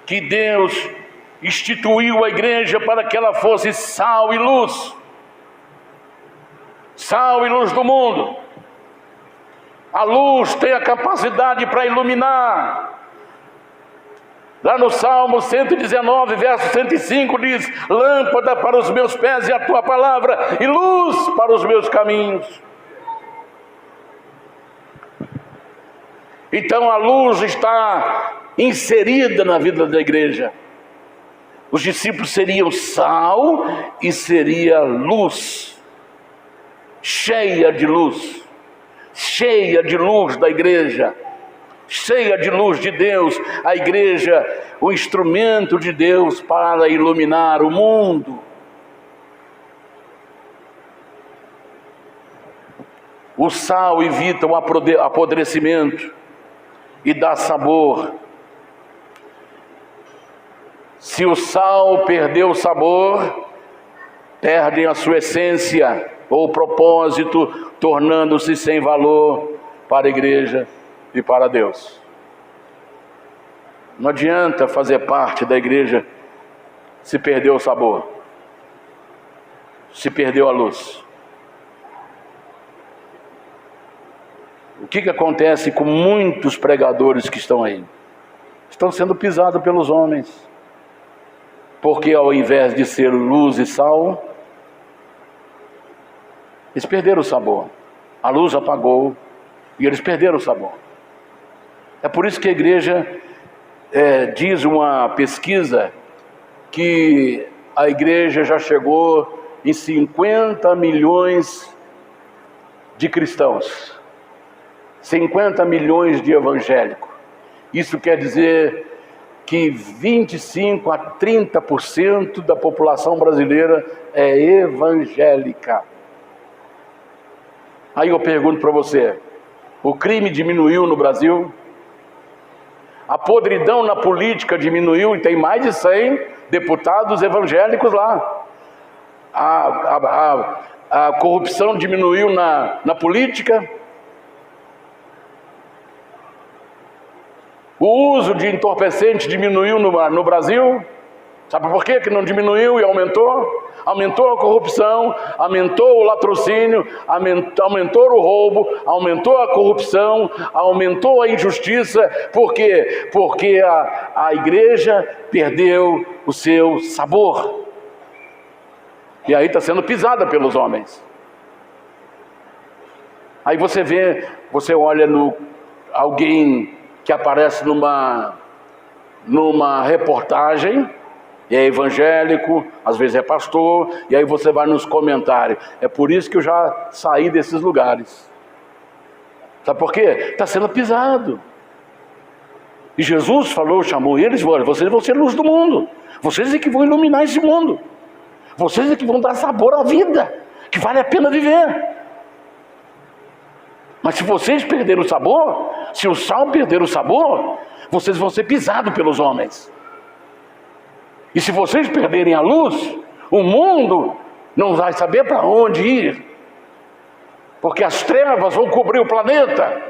que Deus instituiu a igreja para que ela fosse sal e luz. Sal e luz do mundo. A luz tem a capacidade para iluminar. Lá no Salmo 119, verso 105 diz: lâmpada para os meus pés e a tua palavra, e luz para os meus caminhos. Então a luz está inserida na vida da igreja. Os discípulos seriam sal e seria luz, cheia de luz da igreja, cheia de luz de Deus. A igreja, o instrumento de Deus para iluminar o mundo. O sal evita o apodrecimento e dá sabor. Se o sal perdeu o sabor, perdem a sua essência ou propósito, tornando-se sem valor para a igreja. e para Deus. Não adianta fazer parte da igreja se perdeu o sabor, se perdeu a luz. O que acontece com muitos pregadores que estão aí? Estão sendo pisados pelos homens, porque ao invés de ser luz e sal, eles perderam o sabor. A luz apagou e eles perderam o sabor. É por isso que a igreja diz uma pesquisa que a igreja já chegou em 50 milhões de cristãos, 50 milhões de evangélicos. Isso quer dizer que 25 a 30% da população brasileira é evangélica. Aí eu pergunto para você, o crime diminuiu no Brasil? A podridão na política diminuiu e tem mais de 100 deputados evangélicos lá. A corrupção diminuiu na política. O uso de entorpecente diminuiu no Brasil. Sabe por quê que não diminuiu e aumentou? Aumentou a corrupção, aumentou o latrocínio, aumentou o roubo, aumentou a corrupção, aumentou a injustiça. Por quê? Porque a igreja perdeu o seu sabor. E aí está sendo pisada pelos homens. Aí você olha alguém que aparece numa reportagem, e é evangélico, às vezes é pastor, e aí você vai nos comentários. É por isso que eu já saí desses lugares. Sabe por quê? Está sendo pisado. E Jesus chamou eles, vocês vão ser luz do mundo. Vocês é que vão iluminar esse mundo. Vocês é que vão dar sabor à vida, que vale a pena viver. Mas se vocês perderem o sabor, se o sal perder o sabor, vocês vão ser pisados pelos homens. E se vocês perderem a luz, o mundo não vai saber para onde ir. Porque as trevas vão cobrir o planeta.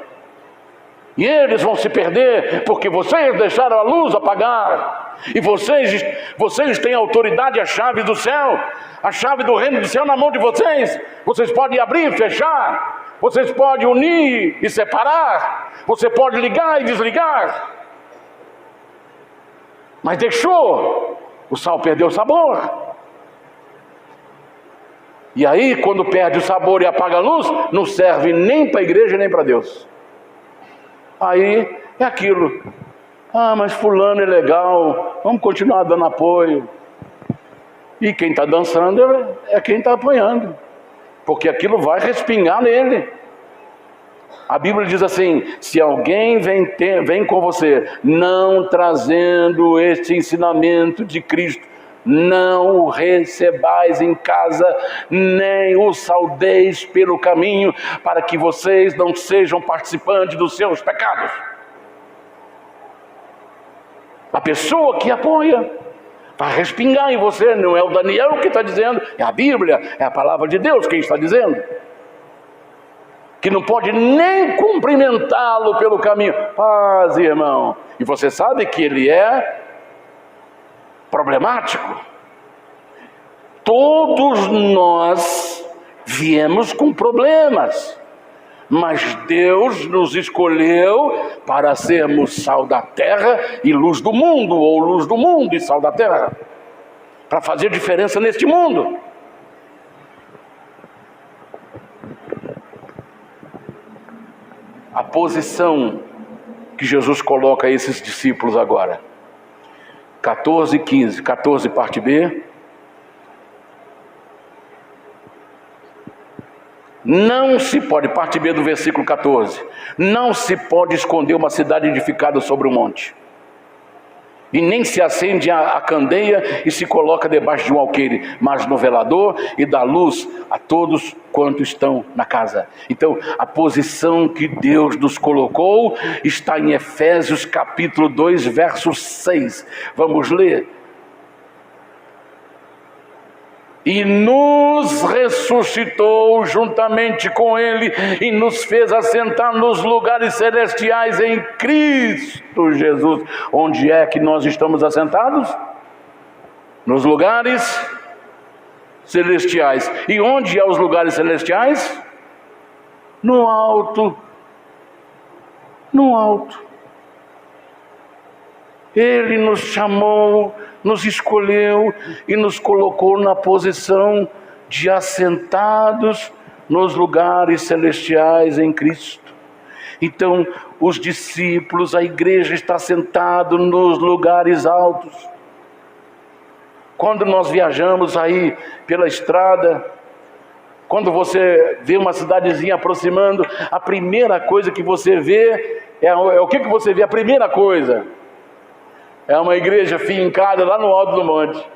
E eles vão se perder, porque vocês deixaram a luz apagar. E vocês têm autoridade, a chave do céu, a chave do reino do céu na mão de vocês. Vocês podem abrir e fechar. Vocês podem unir e separar. Você pode ligar e desligar. Mas deixou. O sal perdeu o sabor. E aí, quando perde o sabor e apaga a luz, não serve nem para a igreja nem para Deus. Aí é aquilo. Mas fulano é legal, vamos continuar dando apoio. E quem está dançando é quem está apoiando, porque aquilo vai respingar nele. A Bíblia diz assim: se alguém vem com você, não trazendo este ensinamento de Cristo, não o recebais em casa, nem o saudeis pelo caminho, para que vocês não sejam participantes dos seus pecados. A pessoa que apoia vai respingar em você. Não é o Daniel que está dizendo, é a Bíblia, é a palavra de Deus quem está dizendo. Que não pode nem cumprimentá-lo pelo caminho. Paz, irmão. E você sabe que ele é problemático. Todos nós viemos com problemas, mas Deus nos escolheu para sermos sal da terra e luz do mundo, ou luz do mundo e sal da terra, para fazer diferença neste mundo. A posição que Jesus coloca a esses discípulos agora. 14 e 15. 14, parte B. Não se pode, parte B do versículo 14. Não se pode esconder uma cidade edificada sobre um monte. E nem se acende a candeia e se coloca debaixo de um alqueire, mas no velador, e dá luz a todos quantos estão na casa. Então, a posição que Deus nos colocou está em Efésios capítulo 2, verso 6. Vamos ler. e nos ressuscitou juntamente com Ele e nos fez assentar nos lugares celestiais em Cristo Jesus. Onde é que nós estamos assentados? Nos lugares celestiais. E onde é os lugares celestiais? No alto. No alto. Ele nos chamou, nos escolheu e nos colocou na posição de assentados nos lugares celestiais em Cristo. Então, os discípulos, a igreja está sentada nos lugares altos. Quando nós viajamos aí pela estrada, quando você vê uma cidadezinha aproximando, a primeira coisa que você vê é o que você vê? A primeira coisa é uma igreja fincada lá no alto do monte.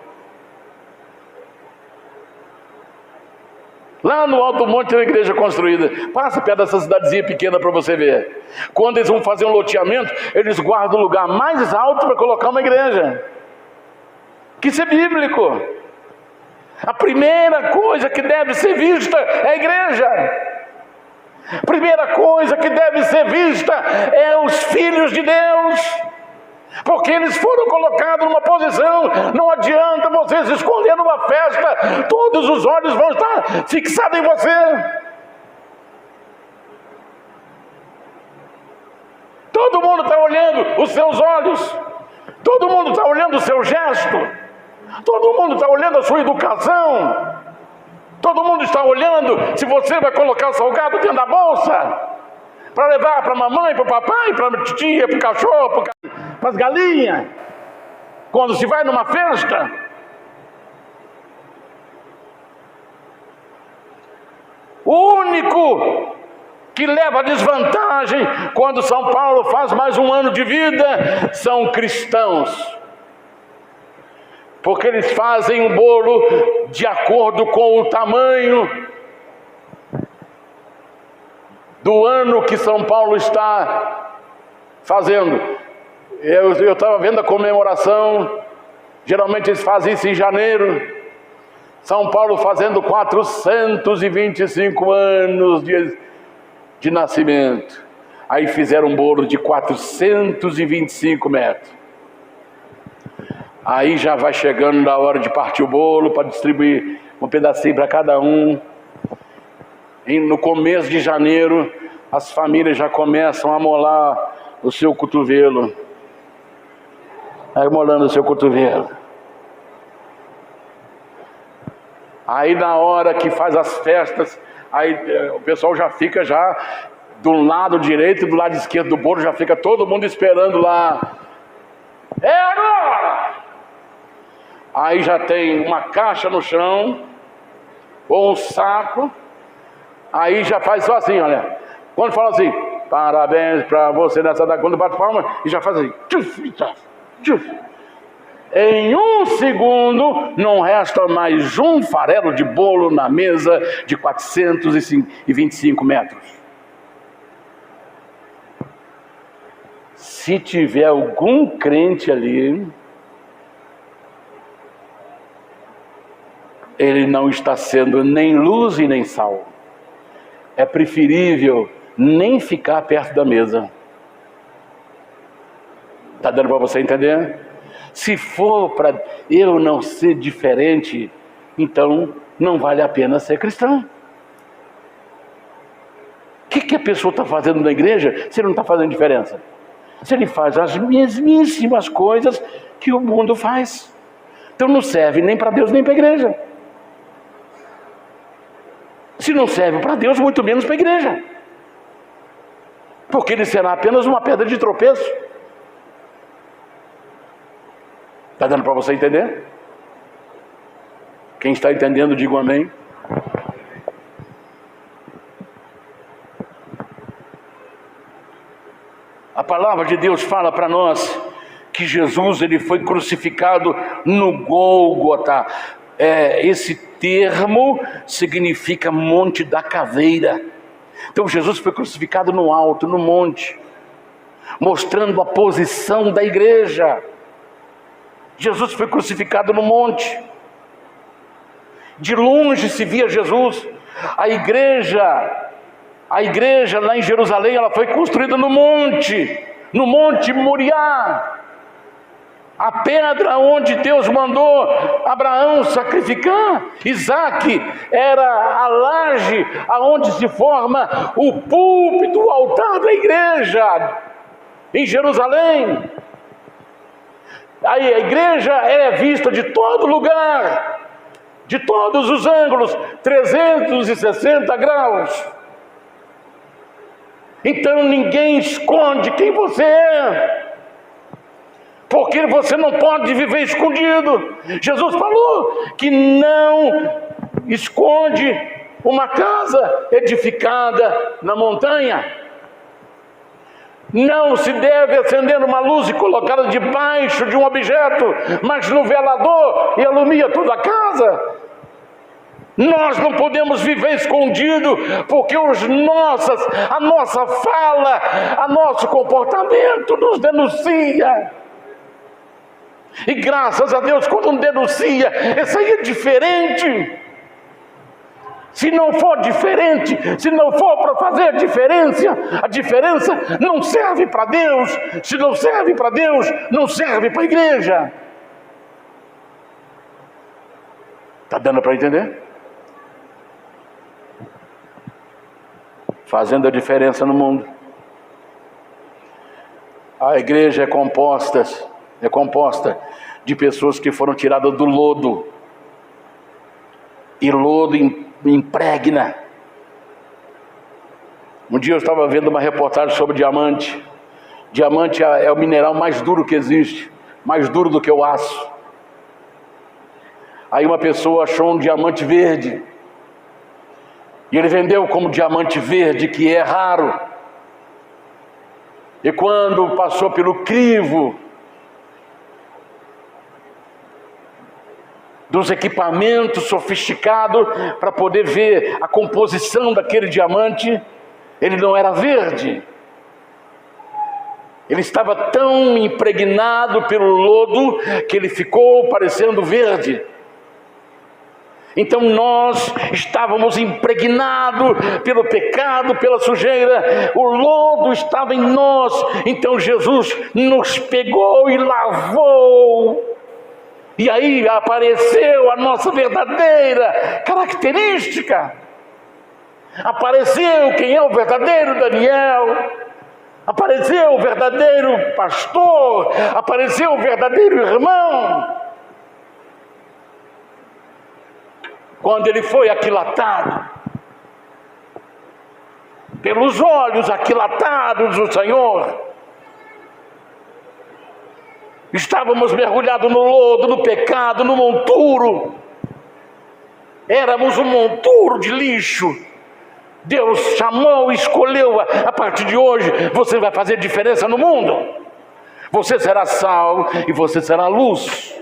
Lá no alto do monte tem uma igreja construída. Passa perto dessa cidadezinha pequena para você ver. Quando eles vão fazer um loteamento, eles guardam o lugar mais alto para colocar uma igreja. Que isso é bíblico. A primeira coisa que deve ser vista é a igreja. A primeira coisa que deve ser vista é os filhos de Deus. Porque eles foram colocados numa posição. Não adianta você se esconder numa festa, todos os olhos vão estar fixados em você. Todo mundo está olhando os seus olhos, todo mundo está olhando o seu gesto, todo mundo está olhando a sua educação, todo mundo está olhando se você vai colocar salgado dentro da bolsa para levar para a mamãe, para o papai, para a tia, para o cachorro, para as galinhas. Quando se vai numa festa, o único que leva desvantagem quando São Paulo faz mais um ano de vida são cristãos, porque eles fazem um bolo de acordo com o tamanho do ano que São Paulo está fazendo. Eu estava vendo a comemoração, geralmente eles fazem isso em janeiro. São Paulo fazendo 425 anos de nascimento. Aí fizeram um bolo de 425 metros. Aí já vai chegando na hora de partir o bolo para distribuir um pedacinho para cada um. E no começo de janeiro, as famílias já começam a molar o seu cotovelo. Aí molando o seu cotovelo. Aí na hora que faz as festas, aí o pessoal já fica do lado direito e do lado esquerdo do bolo, já fica todo mundo esperando lá. É agora! Aí já tem uma caixa no chão, ou um saco. Aí já faz só assim, olha. Quando fala assim, parabéns para você nessa data, quando bate palma, e já faz assim. Tchuf, tchuf, tchuf. Em um segundo, não resta mais um farelo de bolo na mesa de 425 metros. Se tiver algum crente ali, ele não está sendo nem luz e nem sal. É preferível nem ficar perto da mesa. Está dando para você entender? Se for para eu não ser diferente, então não vale a pena ser cristão. O que a pessoa está fazendo na igreja se ele não está fazendo diferença? Se ele faz as mesmíssimas coisas que o mundo faz. Então não serve nem para Deus nem para a igreja. Se não serve para Deus, muito menos para a igreja. Porque ele será apenas uma pedra de tropeço. Está dando para você entender? Quem está entendendo, diga um amém. A palavra de Deus fala para nós que Jesus ele foi crucificado no Gólgota. Esse termo significa Monte da Caveira. Então Jesus foi crucificado no alto, no monte, mostrando a posição da igreja. Jesus foi crucificado no monte. De longe se via Jesus. A igreja lá em Jerusalém, ela foi construída no Monte Moriá. A pedra onde Deus mandou Abraão sacrificar Isaque era a laje aonde se forma o púlpito, o altar da igreja em Jerusalém. Aí a igreja é vista de todo lugar, de todos os ângulos, 360 graus. Então ninguém esconde quem você é, porque você não pode viver escondido. Jesus falou que não esconde uma casa edificada na montanha. Não se deve acender uma luz e colocá-la debaixo de um objeto, mas no velador, e alumia toda a casa. Nós não podemos viver escondido, porque a nossa fala, o nosso comportamento nos denuncia. E graças a Deus, quando denuncia, isso aí é diferente. Se não for diferente, se não for para fazer a diferença não serve para Deus. Se não serve para Deus, não serve para a igreja. Está dando para entender? Fazendo a diferença no mundo. A igreja é composta de pessoas que foram tiradas do lodo. E lodo impregna. Um dia eu estava vendo uma reportagem sobre diamante. Diamante é o mineral mais duro que existe, mais duro do que o aço. Aí uma pessoa achou um diamante verde, e ele vendeu como diamante verde, que é raro. E quando passou pelo crivo dos equipamentos sofisticados para poder ver a composição daquele diamante, ele não era verde. Ele estava tão impregnado pelo lodo que ele ficou parecendo verde. Então nós estávamos impregnados pelo pecado, pela sujeira, o lodo estava em nós. Então Jesus nos pegou e lavou. E aí apareceu a nossa verdadeira característica. Apareceu quem é o verdadeiro Daniel. Apareceu o verdadeiro pastor. Apareceu o verdadeiro irmão. Quando ele foi aquilatado, pelos olhos aquilatados do Senhor, estávamos mergulhados no lodo, no pecado, no monturo. Éramos um monturo de lixo. Deus chamou e escolheu. A partir de hoje, você vai fazer diferença no mundo. Você será sal e você será luz.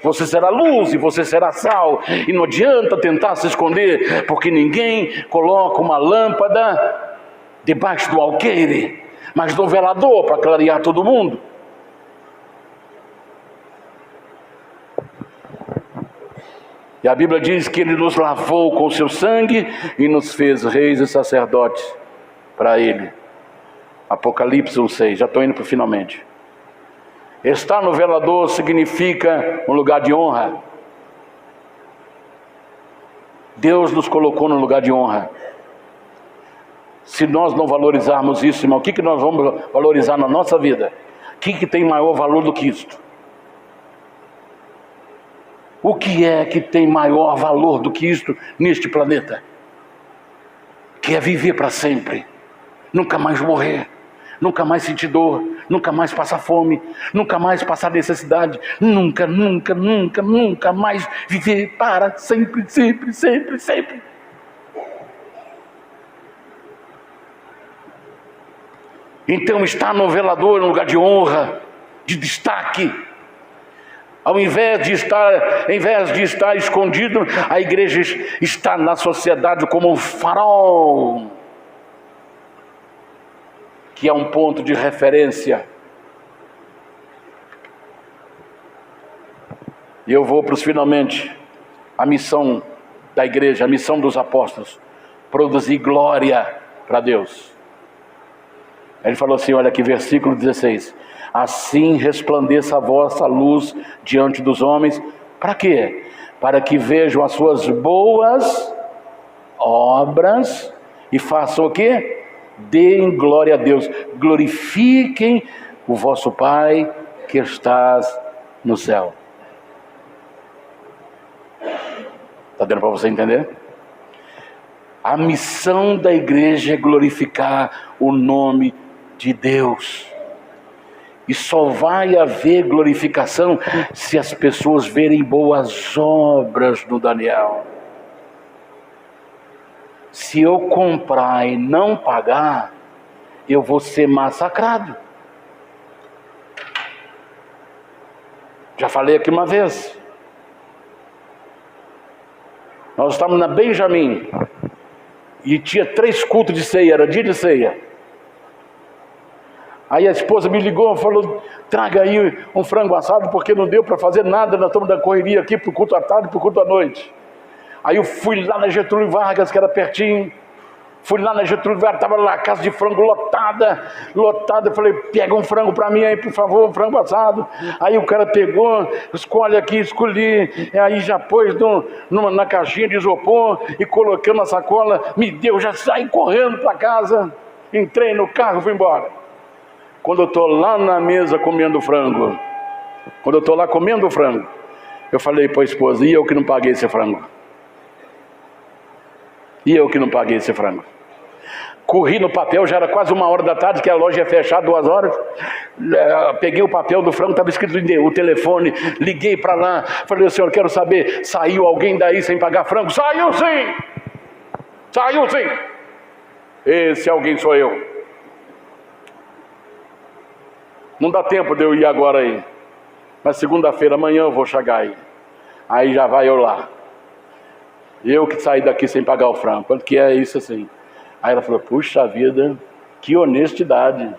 Você será luz e você será sal. E não adianta tentar se esconder, porque ninguém coloca uma lâmpada debaixo do alqueire, mas no velador para clarear todo mundo. E a Bíblia diz que Ele nos lavou com o seu sangue e nos fez reis e sacerdotes para Ele. Apocalipse 1:6, já estou indo para o finalmente. Estar no velador significa um lugar de honra. Deus nos colocou num lugar de honra. Se nós não valorizarmos isso, irmão, o que nós vamos valorizar na nossa vida? O que tem maior valor do que isto? O que é que tem maior valor do que isto neste planeta? Que é viver para sempre, nunca mais morrer, nunca mais sentir dor, nunca mais passar fome, nunca mais passar necessidade, nunca mais viver para sempre, sempre, sempre, sempre. Então estar no velador é um lugar de honra, de destaque. Ao invés de estar escondido, a igreja está na sociedade como um farol, que é um ponto de referência. E eu vou para os finalmente. A missão da igreja, a missão dos apóstolos, produzir glória para Deus. Ele falou assim, olha aqui, versículo 16: assim resplandeça a vossa luz diante dos homens. Para quê? Para que vejam as suas boas obras e façam o quê? Deem glória a Deus, glorifiquem o vosso Pai que estás no céu. Está dando para você entender? A missão da igreja é glorificar o nome de Deus. E só vai haver glorificação se as pessoas verem boas obras no Daniel. Se eu comprar e não pagar, eu vou ser massacrado. Já falei aqui uma vez. Nós estávamos na Benjamin e tinha 3 cultos de ceia, era dia de ceia. Aí a esposa me ligou e falou, traga aí um frango assado, porque não deu para fazer nada, nós estamos na correria aqui para o culto à tarde e para o culto à noite. Aí eu fui lá na Getúlio Vargas, que era pertinho. Fui lá na Getúlio Vargas, estava lá a casa de frango lotada. Eu falei, pega um frango para mim aí, por favor, um frango assado. Aí o cara pegou, escolhe aqui, escolhi. Aí já pôs na caixinha de isopor e coloquei na sacola. Me deu, já saí correndo para casa. Entrei no carro e fui embora. Quando eu estou lá na mesa comendo frango, eu falei para a esposa, e eu que não paguei esse frango? Corri no papel, já era quase 1h da tarde, que a loja ia fechar 2 horas. Peguei o papel do frango, estava escrito o telefone, liguei para lá, falei, senhor, quero saber, saiu alguém daí sem pagar frango? Saiu sim! Esse alguém sou eu. Não dá tempo de eu ir agora aí, mas segunda-feira, amanhã eu vou chegar aí já vai eu lá. Eu que saí daqui sem pagar o frango. Quanto que é isso assim? Aí ela falou, puxa vida, que honestidade.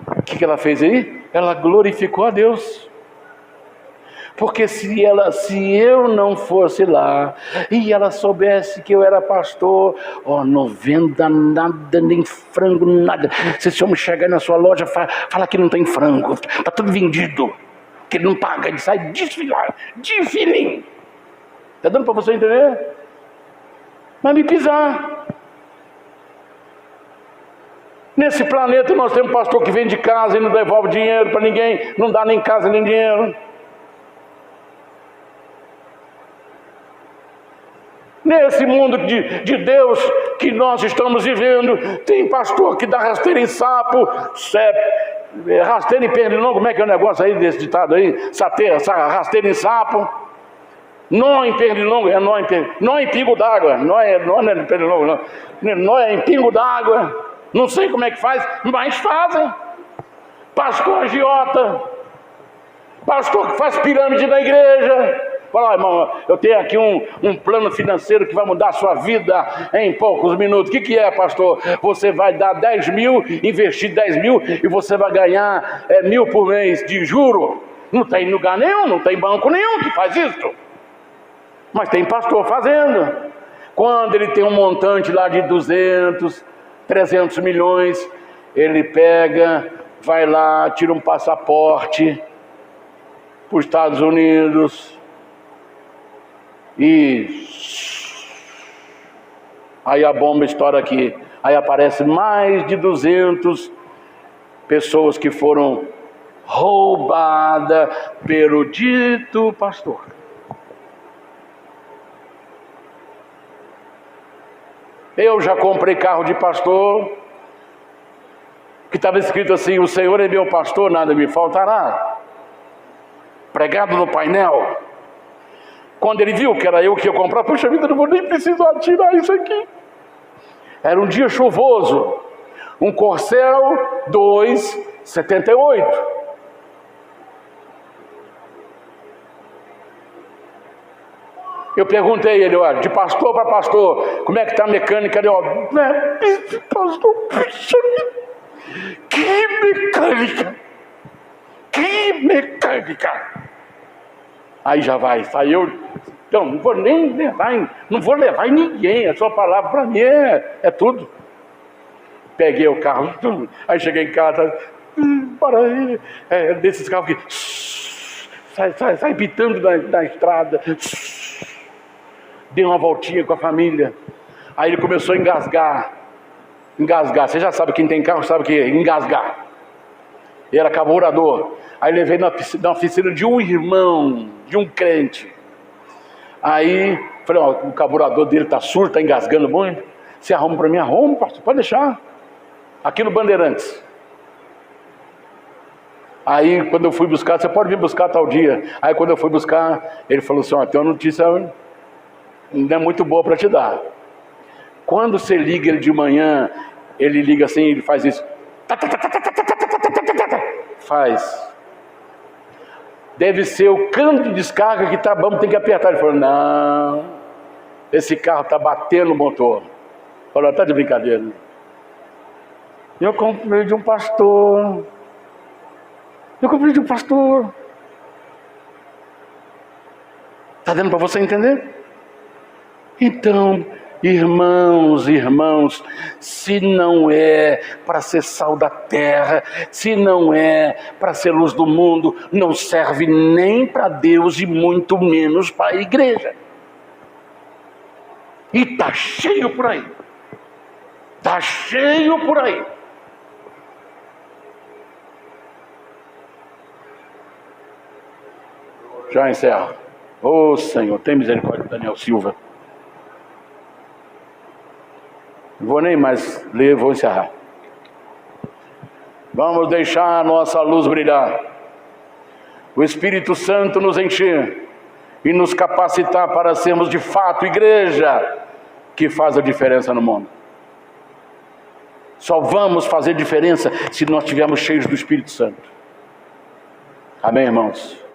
O que ela fez aí? Ela glorificou a Deus. Porque se eu não fosse lá, e ela soubesse que eu era pastor, não venda nada, nem frango, nada. Se esse homem chegar na sua loja, fala que não tem frango, está tudo vendido, que ele não paga, ele sai de fininho. Está dando para você entender? Mas me pisar. Nesse planeta nós temos pastor que vem de casa e não devolve dinheiro para ninguém, não dá nem casa nem dinheiro. Nesse mundo de Deus que nós estamos vivendo, tem pastor que dá rasteira em sapo, rasteira em pernilongo, como é que é o negócio aí desse ditado aí? Rasteira em sapo, nó em pernilongo, nó em pingo d'água, nó não é em pernilongo não, nó é em pingo d'água, não sei como é que faz, mas fazem. Pastor agiota, pastor que faz pirâmide na igreja. Fala, irmão, eu tenho aqui um plano financeiro que vai mudar a sua vida em poucos minutos. O que é, pastor? Você vai dar 10 mil, investir 10 mil e você vai ganhar 1.000 por mês de juro. Não tem lugar nenhum, não tem banco nenhum que faz isso. Mas tem pastor fazendo. Quando ele tem um montante lá de 200, 300 milhões, ele pega, vai lá, tira um passaporte para os Estados Unidos. E aí a bomba estoura aqui. Aí aparece mais de 200 pessoas que foram roubadas pelo dito pastor. Eu já comprei carro de pastor que estava escrito assim, o Senhor é meu pastor, nada me faltará. Pregado no painel. Quando ele viu que era eu que ia comprar, puxa vida, não vou nem precisar tirar isso aqui. Era um dia chuvoso, um Corcel 278. Eu perguntei a ele, olha, de pastor para pastor, como é que está a mecânica? Ele, pastor, puxa vida, que mecânica. Aí já vai, saiu Então, não vou nem levar, não vou levar em ninguém, a sua palavra para mim é tudo. Peguei o carro, aí cheguei em casa, para aí, desses carros que sai pitando na estrada. Dei uma voltinha com a família. Aí ele começou a engasgar. Você já sabe, quem tem carro sabe o que é engasgar. Ele era carburador. Aí levei na oficina de um irmão, de um crente. Aí falei, ó, o carburador dele está surdo, está engasgando muito. Você arruma para mim? Arruma, pastor, pode deixar. Aqui no Bandeirantes. Aí quando eu fui buscar, você pode vir buscar tal dia. Aí quando eu fui buscar, ele falou assim, ó, tem uma notícia não é muito boa para te dar. Quando você liga ele de manhã, ele liga assim, ele faz isso. Faz. Deve ser o cano de descarga que tá bom, tem que apertar. Ele falou, não, esse carro tá batendo o motor. Falou, tá de brincadeira. Eu comprei de um pastor. Tá dando para você entender? Então, irmãos, se não é para ser sal da terra, se não é para ser luz do mundo, não serve nem para Deus e muito menos para a igreja. E tá cheio por aí. Já encerro. Ô Senhor, tem misericórdia de Daniel Silva. Não vou nem mais ler, vou encerrar. Vamos deixar a nossa luz brilhar. O Espírito Santo nos encher e nos capacitar para sermos de fato igreja que faz a diferença no mundo. Só vamos fazer diferença se nós estivermos cheios do Espírito Santo. Amém, irmãos?